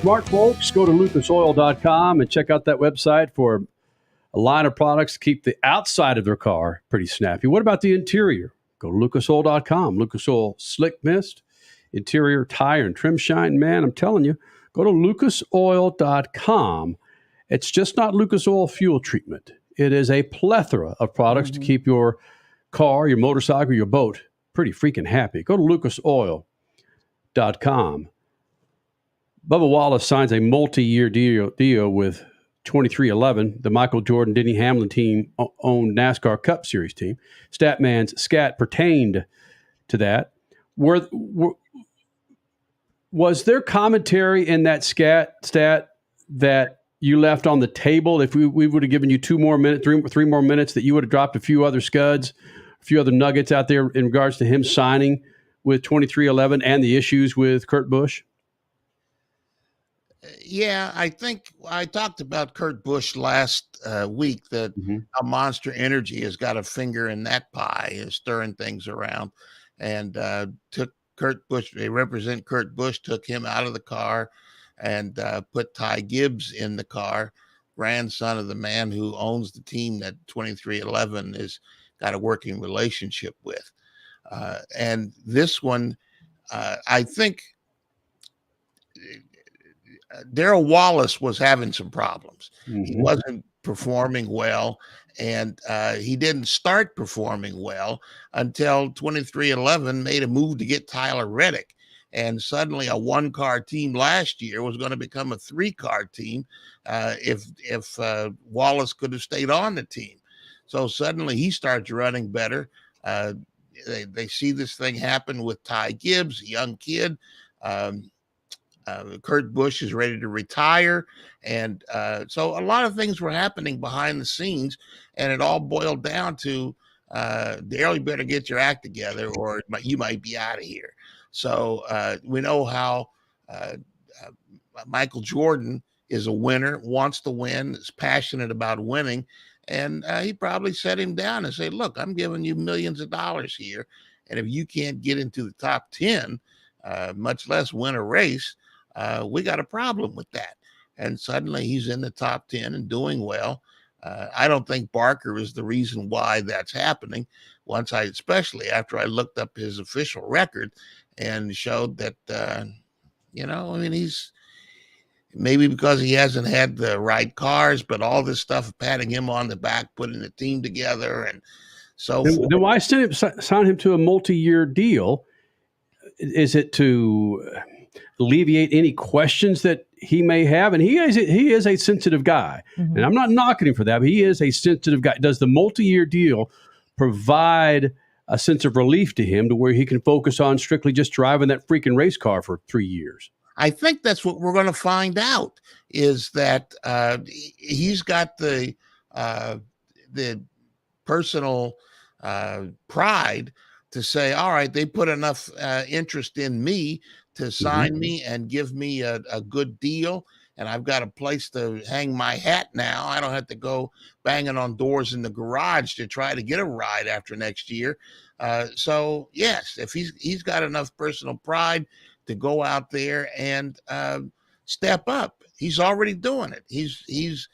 Smart folks, go to lucasoil.com and check out that website for a line of products to keep the outside of their car pretty snappy. What about the interior? Go to lucasoil.com. Lucas Oil Slick Mist, interior tire and trim shine. Man, I'm telling you, go to lucasoil.com. It's just not Lucas Oil fuel treatment. It is a plethora of products to keep your car, your motorcycle, your boat pretty freaking happy. Go to lucasoil.com. Bubba Wallace signs a multi-year deal with 2311, the Michael Jordan, Denny Hamlin team-owned NASCAR Cup Series team. Statman's scat pertained to that. Was there commentary in that stat that you left on the table? If we would have given you 2 more minutes, three more minutes, that you would have dropped a few other scuds, a few other nuggets out there in regards to him signing with 2311 and the issues with Kurt Busch? Yeah, I think I talked about Kurt Busch last week, that how Monster Energy has got a finger in that pie, is stirring things around, and took Kurt Busch. They represent Kurt Busch, took him out of the car, and put Ty Gibbs in the car, grandson of the man who owns the team that 2311 is got a working relationship with. And this one, I think Darrell Wallace was having some problems. He wasn't performing well, and he didn't start performing well until 23XI made a move to get Tyler Reddick. And suddenly a one-car team last year was going to become a three-car team if Wallace could have stayed on the team. So suddenly he starts running better. They see this thing happen with Ty Gibbs, a young kid. Kurt Busch is ready to retire. And so a lot of things were happening behind the scenes, and it all boiled down to, Darrell, you better get your act together or you might be out of here. So we know how Michael Jordan is a winner, wants to win, is passionate about winning. And he probably set him down and say, look, I'm giving you millions of dollars here. And if you can't get into the top 10, much less win a race, we got a problem with that. And suddenly he's in the top 10 and doing well. I don't think Barker is the reason why that's happening. Especially after I looked up his official record and showed that, he's maybe because he hasn't had the right cars, but all this stuff patting him on the back, putting the team together and so forth. Then why sign him to a multi-year deal? Is it to alleviate any questions that he may have? And he is a sensitive guy, and I'm not knocking him for that, but he is a sensitive guy. Does the multi-year deal provide a sense of relief to him to where he can focus on strictly just driving that freaking race car for 3 years? I think that's what we're going to find out, is that he's got the personal pride to say, all right, they put enough interest in me to sign me and give me a good deal. And I've got a place to hang my hat now. I don't have to go banging on doors in the garage to try to get a ride after next year. So yes, if he's got enough personal pride to go out there and step up, he's already doing it. He's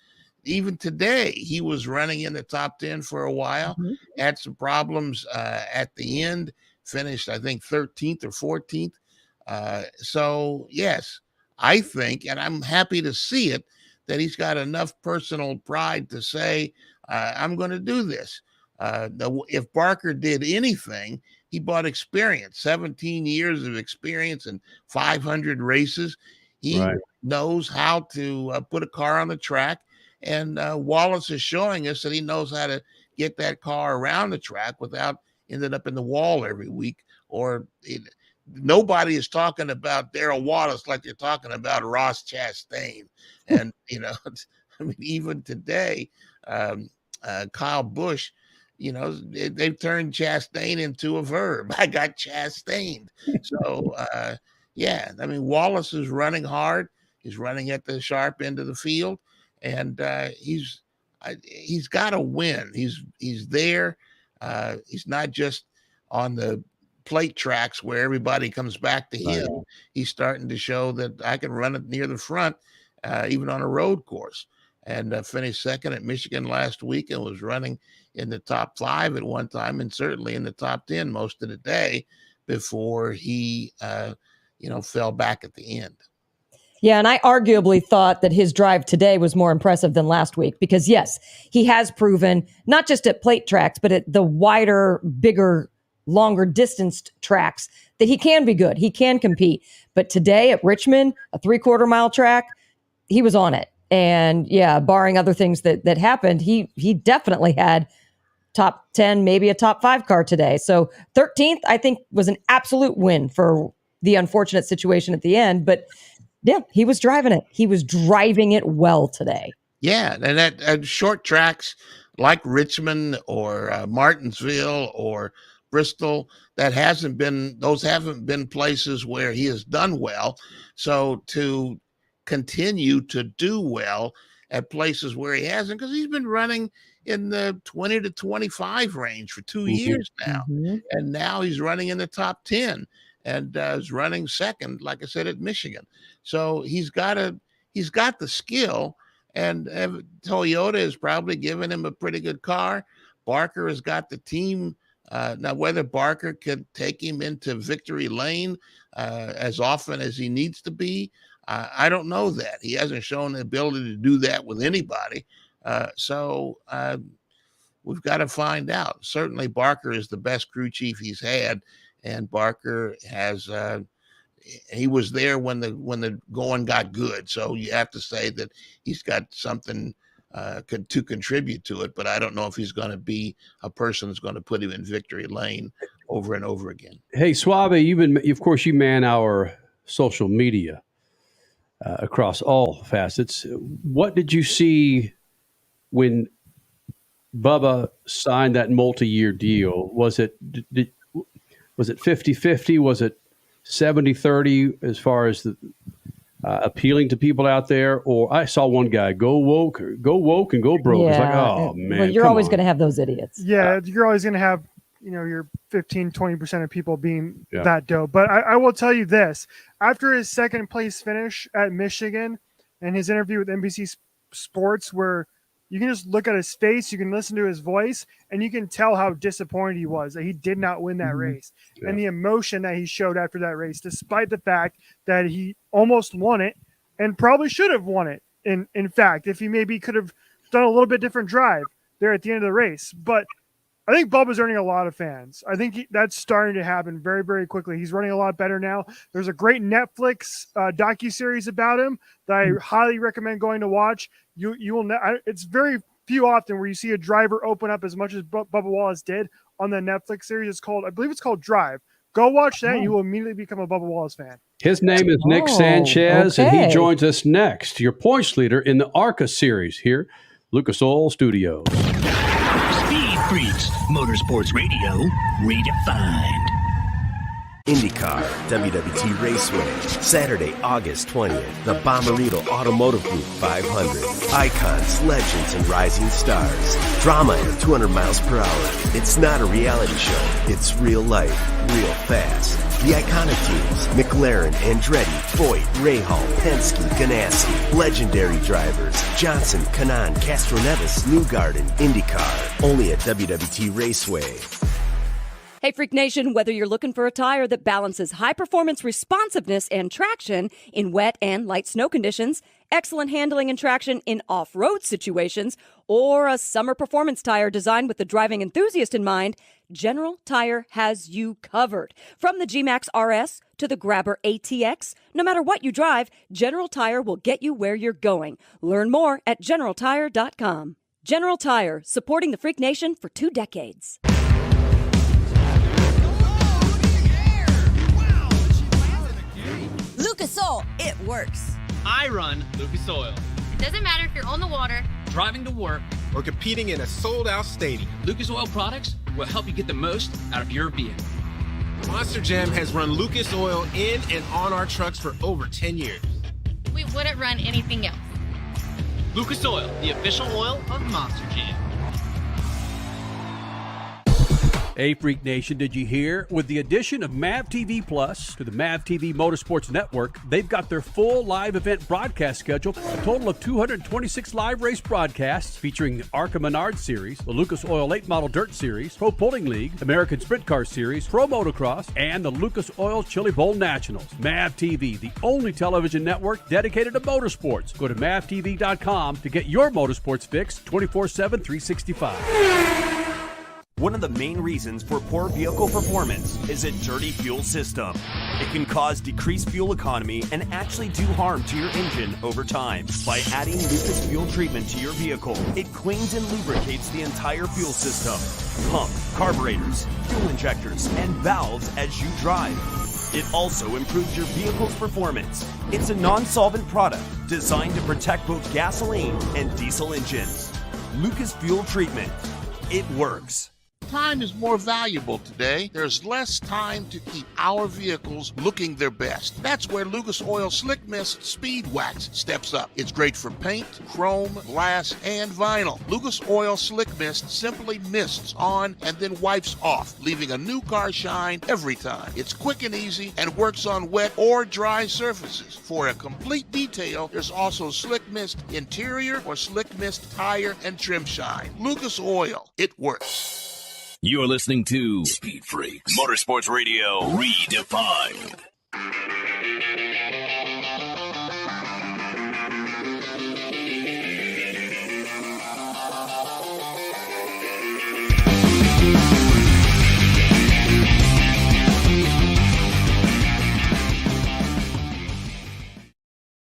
even today, he was running in the top 10 for a while, had some problems at the end, finished, I think, 13th or 14th. So yes, I think, and I'm happy to see it, that he's got enough personal pride to say, I'm going to do this. If Barker did anything, he bought experience, 17 years of experience and 500 races. He knows how to put a car on the track. And Wallace is showing us that he knows how to get that car around the track without ending up in the wall every week. Nobody is talking about Darrell Wallace like they're talking about Ross Chastain. And, even today, Kyle Busch, they've turned Chastain into a verb. I got Chastained. So, Wallace is running hard. He's running at the sharp end of the field, and he's got to win. He's there. He's not just on the plate tracks where everybody comes back to him. He's starting to show that I can run it near the front, even on a road course. And finished second at Michigan last week and was running in the top 5 at one time, and certainly in the top 10 most of the day before he, fell back at the end. Yeah, and I arguably thought that his drive today was more impressive than last week because, yes, he has proven, not just at plate tracks, but at the wider, bigger, longer distanced tracks, that he can be good. He can compete. But today at Richmond, a 3/4 mile track, he was on it. And yeah, barring other things that happened, he definitely had top 10, maybe a top 5 car today. So 13th, I think, was an absolute win for the unfortunate situation at the end. But yeah, he was driving it. He was driving it well today. Yeah, and at short tracks like Richmond or Martinsville or Bristol, those haven't been places where he has done well. So to continue to do well at places where he hasn't, because he's been running in the 20 to 25 range for 2 years now. And now he's running in the top 10 and is running second, like I said, at Michigan. So he's got the skill, and Toyota is probably giving him a pretty good car. Barker has got the team Now, whether Barker could take him into victory lane as often as he needs to be, I don't know that. He hasn't shown the ability to do that with anybody. So we've got to find out. Certainly, Barker is the best crew chief he's had, and Barker has. He was there when the going got good. So you have to say that he's got something to contribute to it. But I don't know if he's going to be a person that's going to put him in victory lane over and over again. Hey, Suave, of course, you man our social media across all facets. What did you see when Bubba signed that multi-year deal? Was it 50-50? Was it 70-30 as far as the appealing to people out there? Or I saw one guy go woke and go broke. Yeah. It's like, oh, man. Well, you're always going to have those idiots. Yeah, you're always going to have, your 15-20% of people being that dope. But I will tell you this. After his second place finish at Michigan and his interview with NBC Sports, where you can just look at his face, you can listen to his voice, and you can tell how disappointed he was that he did not win that race. Yeah. And the emotion that he showed after that race, despite the fact that he almost won it and probably should have won it. In fact, if he maybe could have done a little bit different drive there at the end of the race. But I think Bubba's earning a lot of fans. I think that's starting to happen very, very quickly. He's running a lot better now. There's a great Netflix docuseries about him that I highly recommend going to watch. You will. It's very few often where you see a driver open up as much as Bubba Wallace did on the Netflix series. I believe it's called Drive. Go watch that. You will immediately become a Bubba Wallace fan. His name is Nick Sanchez, and he joins us next. Your points leader in the ARCA Series here, Lucas Oil Studios. SpeedFreaks, Motorsports Radio, redefined. IndyCar, WWT Raceway, Saturday, August 20th, the Bommarito Automotive Group 500. Icons, legends, and rising stars. Drama at 200 miles per hour. It's not a reality show. It's real life, real fast. The iconic teams, McLaren, Andretti, Foyt, Rahal, Penske, Ganassi. Legendary drivers, Johnson, Kanaan, Castroneves, Newgarden, IndyCar. Only at WWT Raceway. Hey, Freak Nation, whether you're looking for a tire that balances high-performance responsiveness and traction in wet and light snow conditions, excellent handling and traction in off-road situations, or a summer performance tire designed with the driving enthusiast in mind, General Tire has you covered. From the G-Max RS to the Grabber ATX, no matter what you drive, General Tire will get you where you're going. Learn more at GeneralTire.com. General Tire, supporting the Freak Nation for 2 decades. Lucas Oil, it works. I run Lucas Oil. It doesn't matter if you're on the water, driving to work, or competing in a sold-out stadium. Lucas Oil products will help you get the most out of your vehicle. Monster Jam has run Lucas Oil in and on our trucks for over 10 years. we wouldn't run anything else. Lucas Oil, the official oil of Monster Jam. Hey, Freak Nation, did you hear? With the addition of MAV TV Plus to the MAV TV Motorsports Network, they've got their full live event broadcast schedule, a total of 226 live race broadcasts featuring the ARCA Menard Series, the Lucas Oil Late Model Dirt Series, Pro Pulling League, American Sprint Car Series, Pro Motocross, and the Lucas Oil Chili Bowl Nationals. MAV TV, the only television network dedicated to motorsports. Go to mavtv.com to get your motorsports fix 24/7, 365. One of the main reasons for poor vehicle performance is a dirty fuel system. It can cause decreased fuel economy and actually do harm to your engine over time. By adding Lucas fuel treatment to your vehicle, it cleans and lubricates the entire fuel system, pump, carburetors, fuel injectors, and valves as you drive. It also improves your vehicle's performance. It's a non-solvent product designed to protect both gasoline and diesel engines. Lucas fuel treatment. It works. Time is more valuable today. There's less time to keep our vehicles looking their best. That's where Lucas Oil Slick Mist Speed Wax steps up. It's great for paint, chrome, glass, and vinyl. Lucas Oil Slick Mist simply mists on and then wipes off, leaving a new car shine every time. It's quick and easy and works on wet or dry surfaces. For a complete detail, there's also Slick Mist Interior or Slick Mist Tire and Trim Shine. Lucas Oil, it works. You're listening to Speed Freaks, Motorsports Radio Redefined.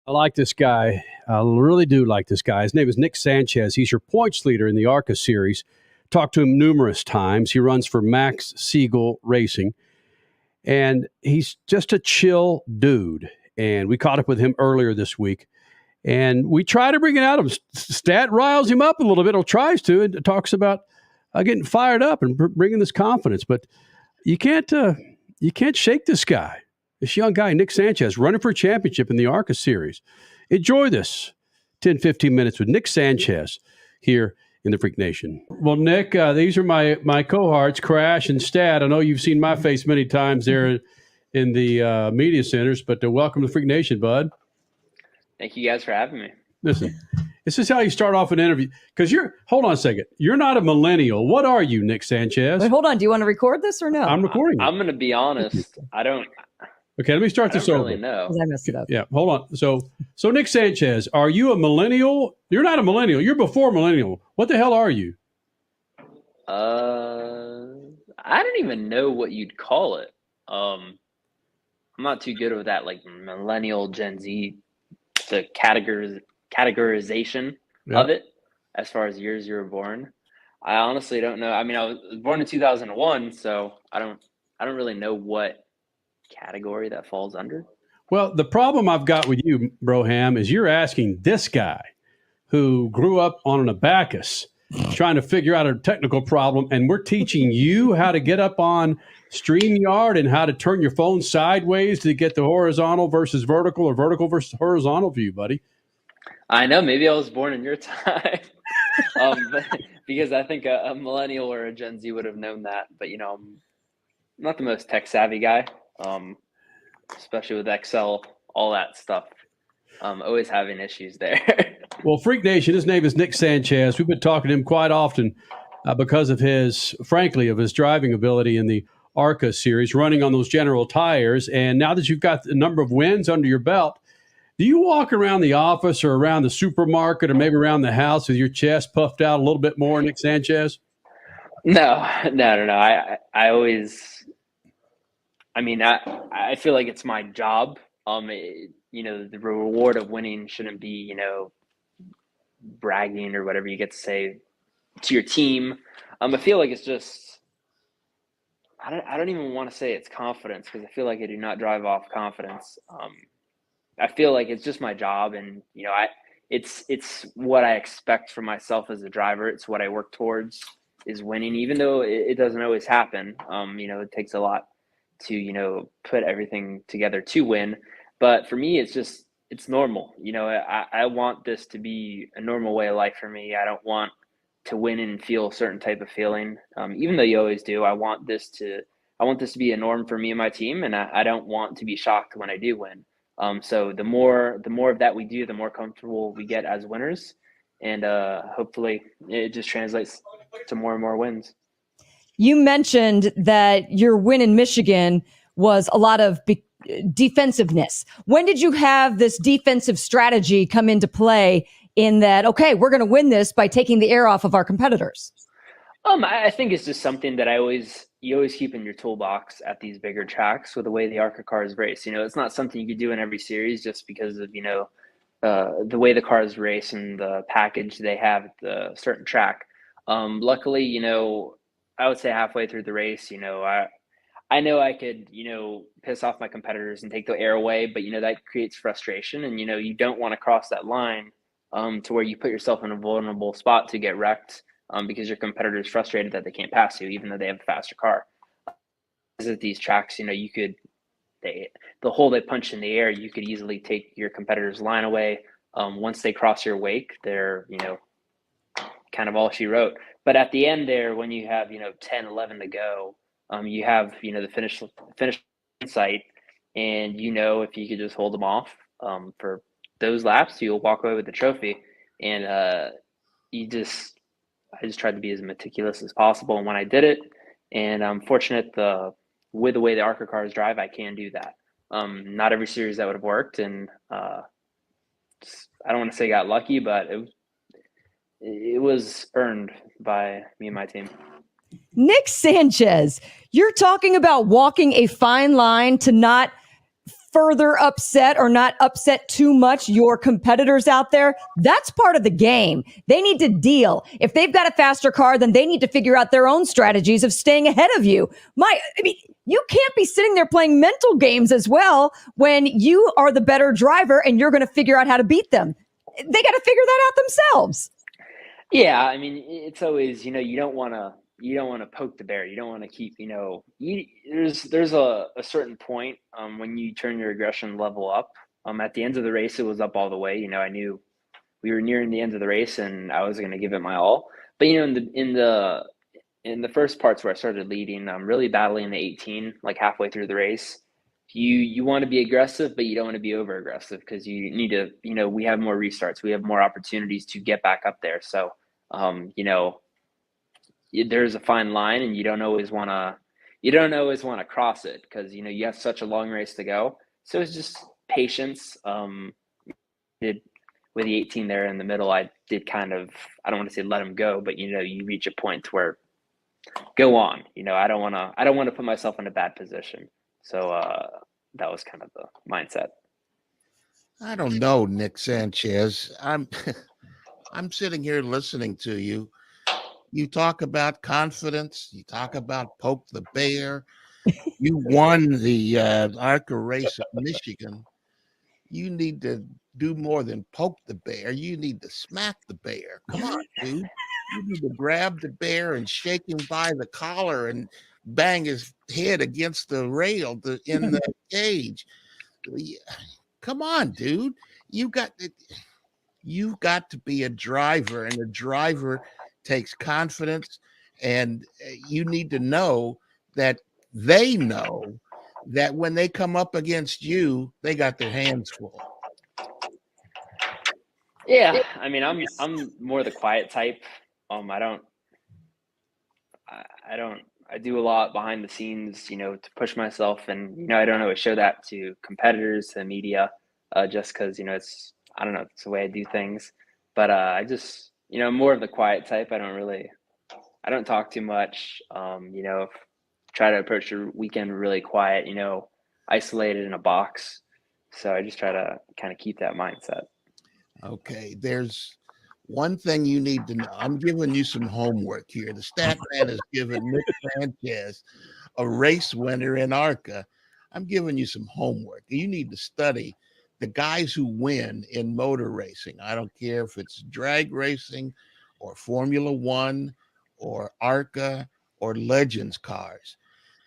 I like this guy. I really do like this guy. His name is Nick Sanchez. He's your points leader in the ARCA Series. Talked to him numerous times. He runs for Max Siegel Racing. And he's just a chill dude. And we caught up with him earlier this week. And we try to bring it out of him. Stat riles him up a little bit, or tries to, and talks about getting fired up and bringing this confidence. But you can't shake this guy. This young guy, Nick Sanchez, running for a championship in the ARCA Series. Enjoy this 10, 15 minutes with Nick Sanchez here in the Freak Nation. Well, Nick, these are my cohorts, Crash and Stat. I know you've seen my face many times there in the media centers, but welcome to the Freak Nation, bud. Thank you guys for having me. Listen, this is how you start off an interview. Because hold on a second. You're not a millennial. What are you, Nick Sanchez? Wait, hold on. Do you want to record this or no? I'm recording. I'm going to be honest. I don't. Okay, let me start this over. Really know. I messed it up. Yeah, hold on. So Nick Sanchez, are you a millennial? You're not a millennial. You're before millennial. What the hell are you? I don't even know what you'd call it. I'm not too good with that, like millennial, Gen Z, the categorization of it as far as years you were born. I honestly don't know. I mean, I was born in 2001, so I don't really know what category that falls under. Well, the problem I've got with you, Broham, is you're asking this guy who grew up on an Abacus trying to figure out a technical problem, and we're teaching you how to get up on StreamYard and how to turn your phone sideways to get the horizontal versus vertical or vertical versus horizontal view, buddy. I know. Maybe I was born in your time. Because I think a millennial or a Gen Z would have known that. But, I'm not the most tech savvy guy. Especially with Excel, all that stuff. Always having issues there. Well, Freak Nation, his name is Nick Sanchez. We've been talking to him quite often because of his driving ability in the ARCA Series, running on those General tires. And now that you've got a number of wins under your belt, do you walk around the office or around the supermarket or maybe around the house with your chest puffed out a little bit more, Nick Sanchez? No. I feel like it's my job. The reward of winning shouldn't be, bragging or whatever you get to say to your team. I feel like it's just, I don't even want to say it's confidence, because I feel like I do not drive off confidence. I feel like it's just my job, and it's what I expect from myself as a driver. It's what I work towards, is winning, even though it doesn't always happen. It takes a lot to put everything together to win. But for me, it's normal. I want this to be a normal way of life for me. I don't want to win and feel a certain type of feeling, even though you always do. I want this to be a norm for me and my team, and I don't want to be shocked when I do win. So the more of that we do, the more comfortable we get as winners, and hopefully it just translates to more and more wins. You mentioned that your win in Michigan was a lot of defensiveness. When did you have this defensive strategy come into play in that, okay, we're going to win this by taking the air off of our competitors? I think it's just something that you always keep in your toolbox at these bigger tracks with the way the ARCA cars race. It's not something you could do in every series just because of, the way the cars race and the package they have at the certain track. Luckily, I would say halfway through the race, I know I could, piss off my competitors and take the air away, but, that creates frustration, and, you don't want to cross that line to where you put yourself in a vulnerable spot to get wrecked because your competitor is frustrated that they can't pass you, even though they have a faster car. At these tracks, the hole they punch in the air, you could easily take your competitor's line away. Once they cross your wake, they're, kind of all she wrote. But at the end there, when you have, 10, 11 to go, you have, the finish in sight, and, if you could just hold them off for those laps, you'll walk away with the trophy. And I just tried to be as meticulous as possible. And when I did it, And I'm fortunate with the way the ARCA cars drive, I can do that. Not every series that would have worked, and I don't want to say got lucky, but it was earned by me and my team. Nick Sanchez, you're talking about walking a fine line to not further upset or not upset too much your competitors out there. That's part of the game. They need to deal. If they've got a faster car, then they need to figure out their own strategies of staying ahead of you. You can't be sitting there playing mental games as well when you are the better driver and you're going to figure out how to beat them. They got to figure that out themselves. Yeah, I mean, it's always, you don't want to poke the bear. You don't want to keep, there's a certain point when you turn your aggression level up. At the end of the race, it was up all the way. I knew we were nearing the end of the race and I was going to give it my all. But, in the first parts where I started leading, I'm really battling the 18, like halfway through the race. You want to be aggressive, but you don't want to be over aggressive because you need to, we have more restarts. We have more opportunities to get back up there. So, there's a fine line and you don't always want to cross it because, you have such a long race to go. So it's just patience. With the 18 there in the middle, I did kind of, I don't want to say let him go, but you reach a point where go on, I don't want to put myself in a bad position. So that was kind of the mindset. I don't know, Nick Sanchez. I'm sitting here listening to you. You talk about confidence. You talk about poke the bear. You won the ARCA race at Michigan. You need to do more than poke the bear. You need to smack the bear. Come on, dude. You need to grab the bear and shake him by the collar and bang his head against the rail in the cage. Come on, dude. You've got to be a driver, and a driver takes confidence, and you need to know that they know that when they come up against you, they got their hands full. Yeah, I mean, I'm more the quiet type. I do a lot behind the scenes, to push myself, and I don't always show that to competitors, to media, just because it's, I don't know, it's the way I do things. But I just, more of the quiet type. I don't talk too much. Try to approach the weekend really quiet, isolated in a box. So I just try to kind of keep that mindset. Okay, there's one thing you need to know. I'm giving you some homework here. The stat man has given Nick Sanchez a race winner in ARCA. I'm giving you some homework. You need to study the guys who win in motor racing. I don't care if it's drag racing or Formula One or ARCA or Legends cars.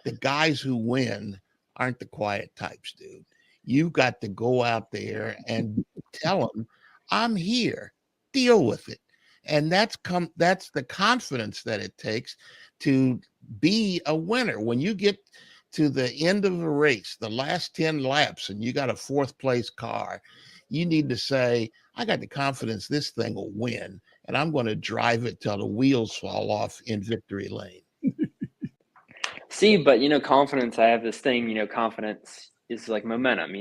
The guys who win aren't the quiet types, dude. You got to go out there and tell them, I'm here. Deal with it. And that's the confidence that it takes to be a winner. When you get to the end of a race, the last 10 laps, and you got a fourth place car, you need to say, I got the confidence this thing will win, and I'm going to drive it till the wheels fall off in victory lane. See, but confidence, I have this thing, confidence is like momentum.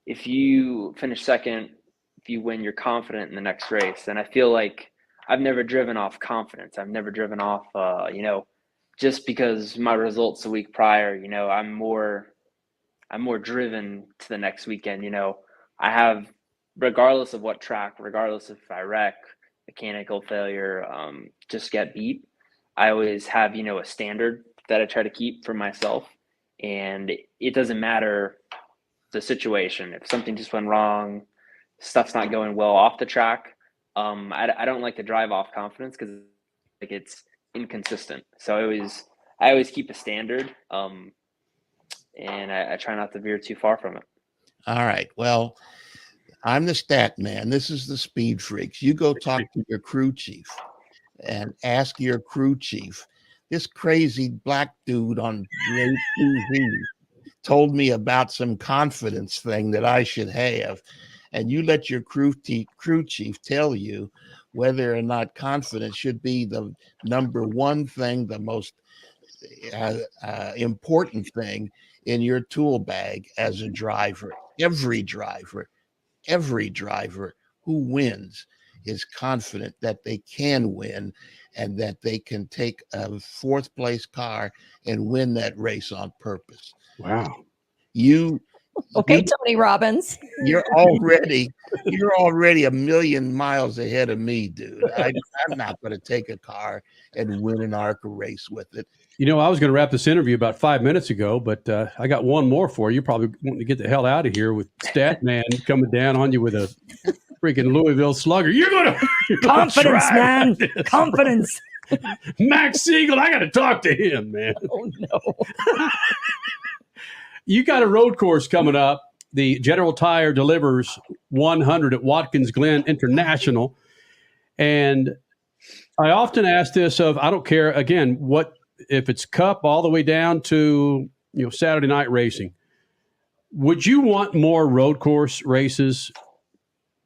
If you finish second, if you win, you're confident in the next race. And I feel like I've never driven off confidence. I've never driven off, just because my results the week prior, I'm more driven to the next weekend. I have, regardless of what track, regardless if I wreck, mechanical failure, just get beat, I always have, a standard that I try to keep for myself. And it doesn't matter the situation. If something just went wrong, stuff's not going well off the track, I don't like to drive off confidence because it's inconsistent. So I always keep a standard, and I try not to veer too far from it. All right. Well, I'm the stat man. This is the Speed Freaks. You go talk to your crew chief and ask your crew chief. This crazy black dude on TV told me about some confidence thing that I should have. And you let your crew chief tell you whether or not confidence should be the number one thing, the most important thing in your tool bag as a driver. Every driver who wins is confident that they can win and that they can take a fourth place car and win that race on purpose. Wow. Okay, Tony Robbins. You're already a million miles ahead of me, dude. I'm not going to take a car and win an ARCA race with it. You know, I was going to wrap this interview about 5 minutes ago, but I got one more for you. Probably wanting to get the hell out of here with Statman coming down on you with a freaking Louisville Slugger. You're going to Confidence, man. Confidence. Max Siegel, I got to talk to him, man. Oh, no. You got a road course coming up. The General Tire delivers 100 at Watkins Glen International. And I often ask this of, I don't care, again, what if it's Cup all the way down to Saturday night racing. Would you want more road course races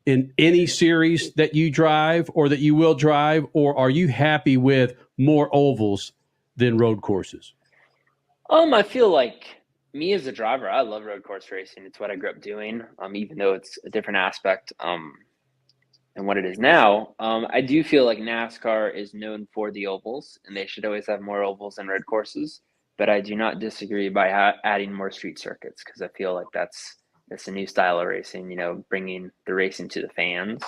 in any series that you drive or that you will drive, or are you happy with more ovals than road courses? I feel like me as a driver, I love road course racing. It's what I grew up doing, even though it's a different aspect than what it is now. I do feel like NASCAR is known for the ovals, and they should always have more ovals than road courses. But I do not disagree by adding more street circuits, because I feel like that's a new style of racing, bringing the racing to the fans.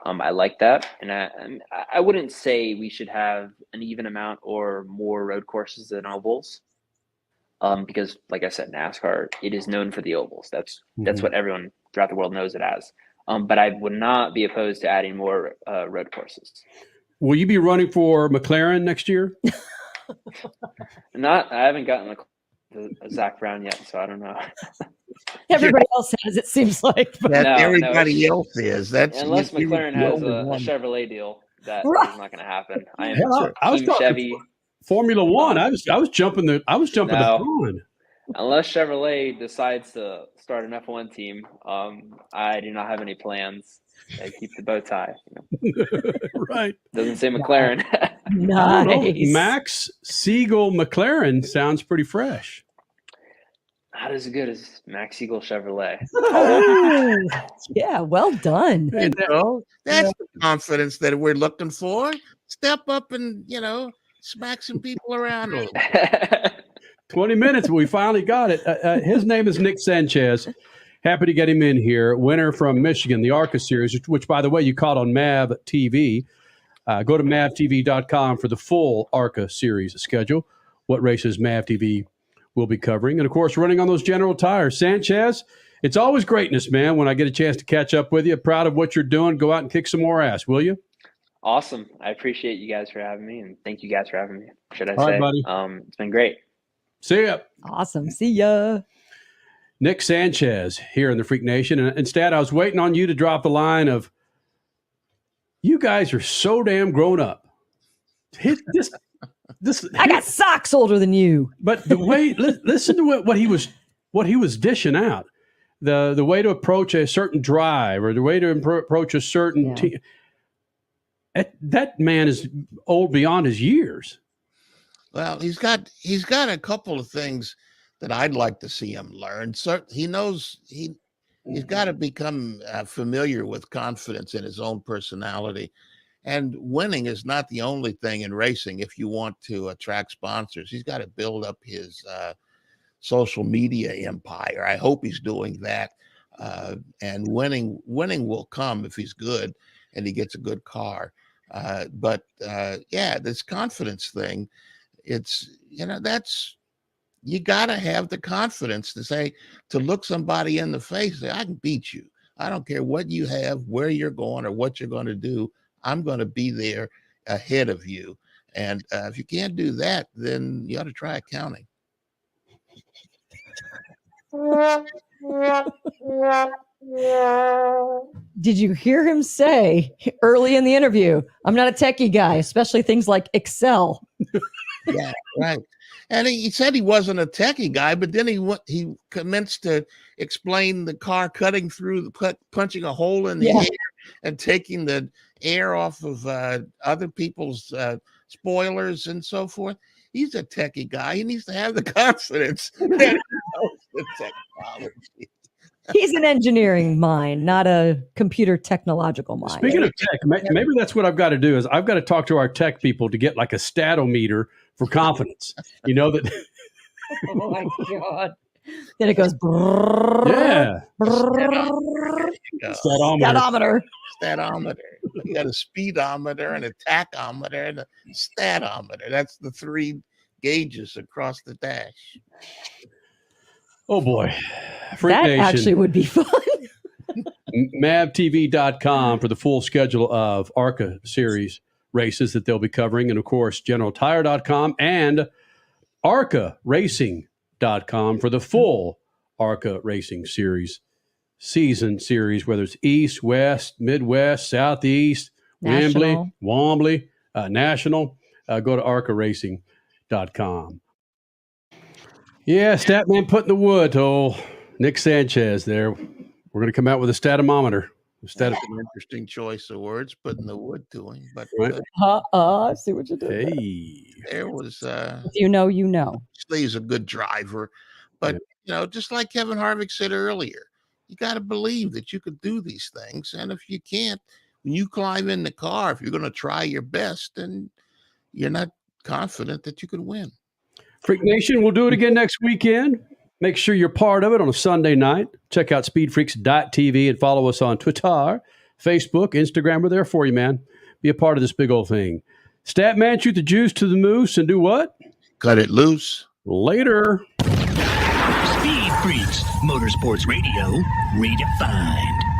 I like that. And I wouldn't say we should have an even amount or more road courses than ovals. Because, like I said, NASCAR, it is known for the ovals. That's what everyone throughout the world knows it as. But I would not be opposed to adding more road courses. Will you be running for McLaren next year? I haven't gotten a Zach Brown yet, so I don't know. Everybody else has, it seems like. Everybody else is. That's unless McLaren has a Chevrolet deal, that is not going to happen. I was Chevy. Formula One. I was jumping the gun. Unless Chevrolet decides to start an F1 team, I do not have any plans. I keep the bow tie. Right. Doesn't say McLaren. Nice. Max Siegel McLaren sounds pretty fresh. Not as good as Max Siegel Chevrolet. Yeah, well done. That's the confidence that we're looking for. Step up and, smack some people around a little bit. 20 minutes, but we finally got it. His name is Nick Sanchez. Happy to get him in here. Winner from Michigan, the ARCA Series, which, by the way, you caught on MAV TV. Go to mavtv.com for the full ARCA Series schedule, what races MAV TV will be covering. And, of course, running on those General Tires. Sanchez, it's always greatness, man, when I get a chance to catch up with you. Proud of what you're doing. Go out and kick some more ass, will you? Awesome. I appreciate you guys for having me, and thank you guys for having me, should I All say. right, buddy. It's been great. See ya. Awesome. See ya. Nick Sanchez here in the Freak Nation. And instead, I was waiting on you to drop the line of, you guys are so damn grown up. I got socks older than you. But the way, listen to what he was dishing out. The way to approach a certain drive or the way to approach a certain team. That man is old beyond his years. Well, he's got a couple of things that I'd like to see him learn. So he knows he's got to become familiar with confidence in his own personality. And winning is not the only thing in racing. If you want to attract sponsors, he's got to build up his social media empire. I hope he's doing that. And winning will come if he's good and he gets a good car. But this confidence thing, it's, you got to have the confidence to look somebody in the face and say, I can beat you. I don't care what you have, where you're going or what you're going to do. I'm going to be there ahead of you. And if you can't do that, then you ought to try accounting. Did you hear him say early in the interview, I'm not a techie guy, especially things like Excel? Yeah, right. And he said he wasn't a techie guy, but then he commenced to explain the car cutting through, punching a hole in the air and taking the air off of other people's spoilers and so forth. He's a techie guy. He needs to have the confidence that he knows the technology. He's an engineering mind, not a computer technological mind. Speaking of tech, maybe that's what I've got to do is I've got to talk to our tech people to get like a statometer for confidence. You know that. Oh my God. Then it goes. Yeah. Statometer. Statometer. You got a speedometer and a tachometer and a statometer. That's the 3 gauges across the dash. Oh boy. Freak that Nation. Actually would be fun. MavTV.com for the full schedule of ARCA Series races that they'll be covering. And of course, GeneralTire.com and ARCARacing.com for the full ARCA Racing Series season series, whether it's East, West, Midwest, Southeast, National. Wembley, National. Go to ARCARacing.com. Yeah, Statman put in the wood to old Nick Sanchez there. We're going to come out with a statometer. That's an interesting choice of words, putting the wood to him. But Right. See what you did. Hey. there was You know, you know. he's a good driver. But just like Kevin Harvick said earlier, you got to believe that you could do these things. And if you can't, when you climb in the car, if you're going to try your best, then you're not confident that you could win. Freak Nation, we'll do it again next weekend. Make sure you're part of it on a Sunday night. Check out speedfreaks.tv and follow us on Twitter, Facebook, Instagram. We're there for you, man. Be a part of this big old thing. Statman, shoot the juice to the moose and do what? Cut it loose. Later. Speed Freaks, Motorsports Radio, redefined.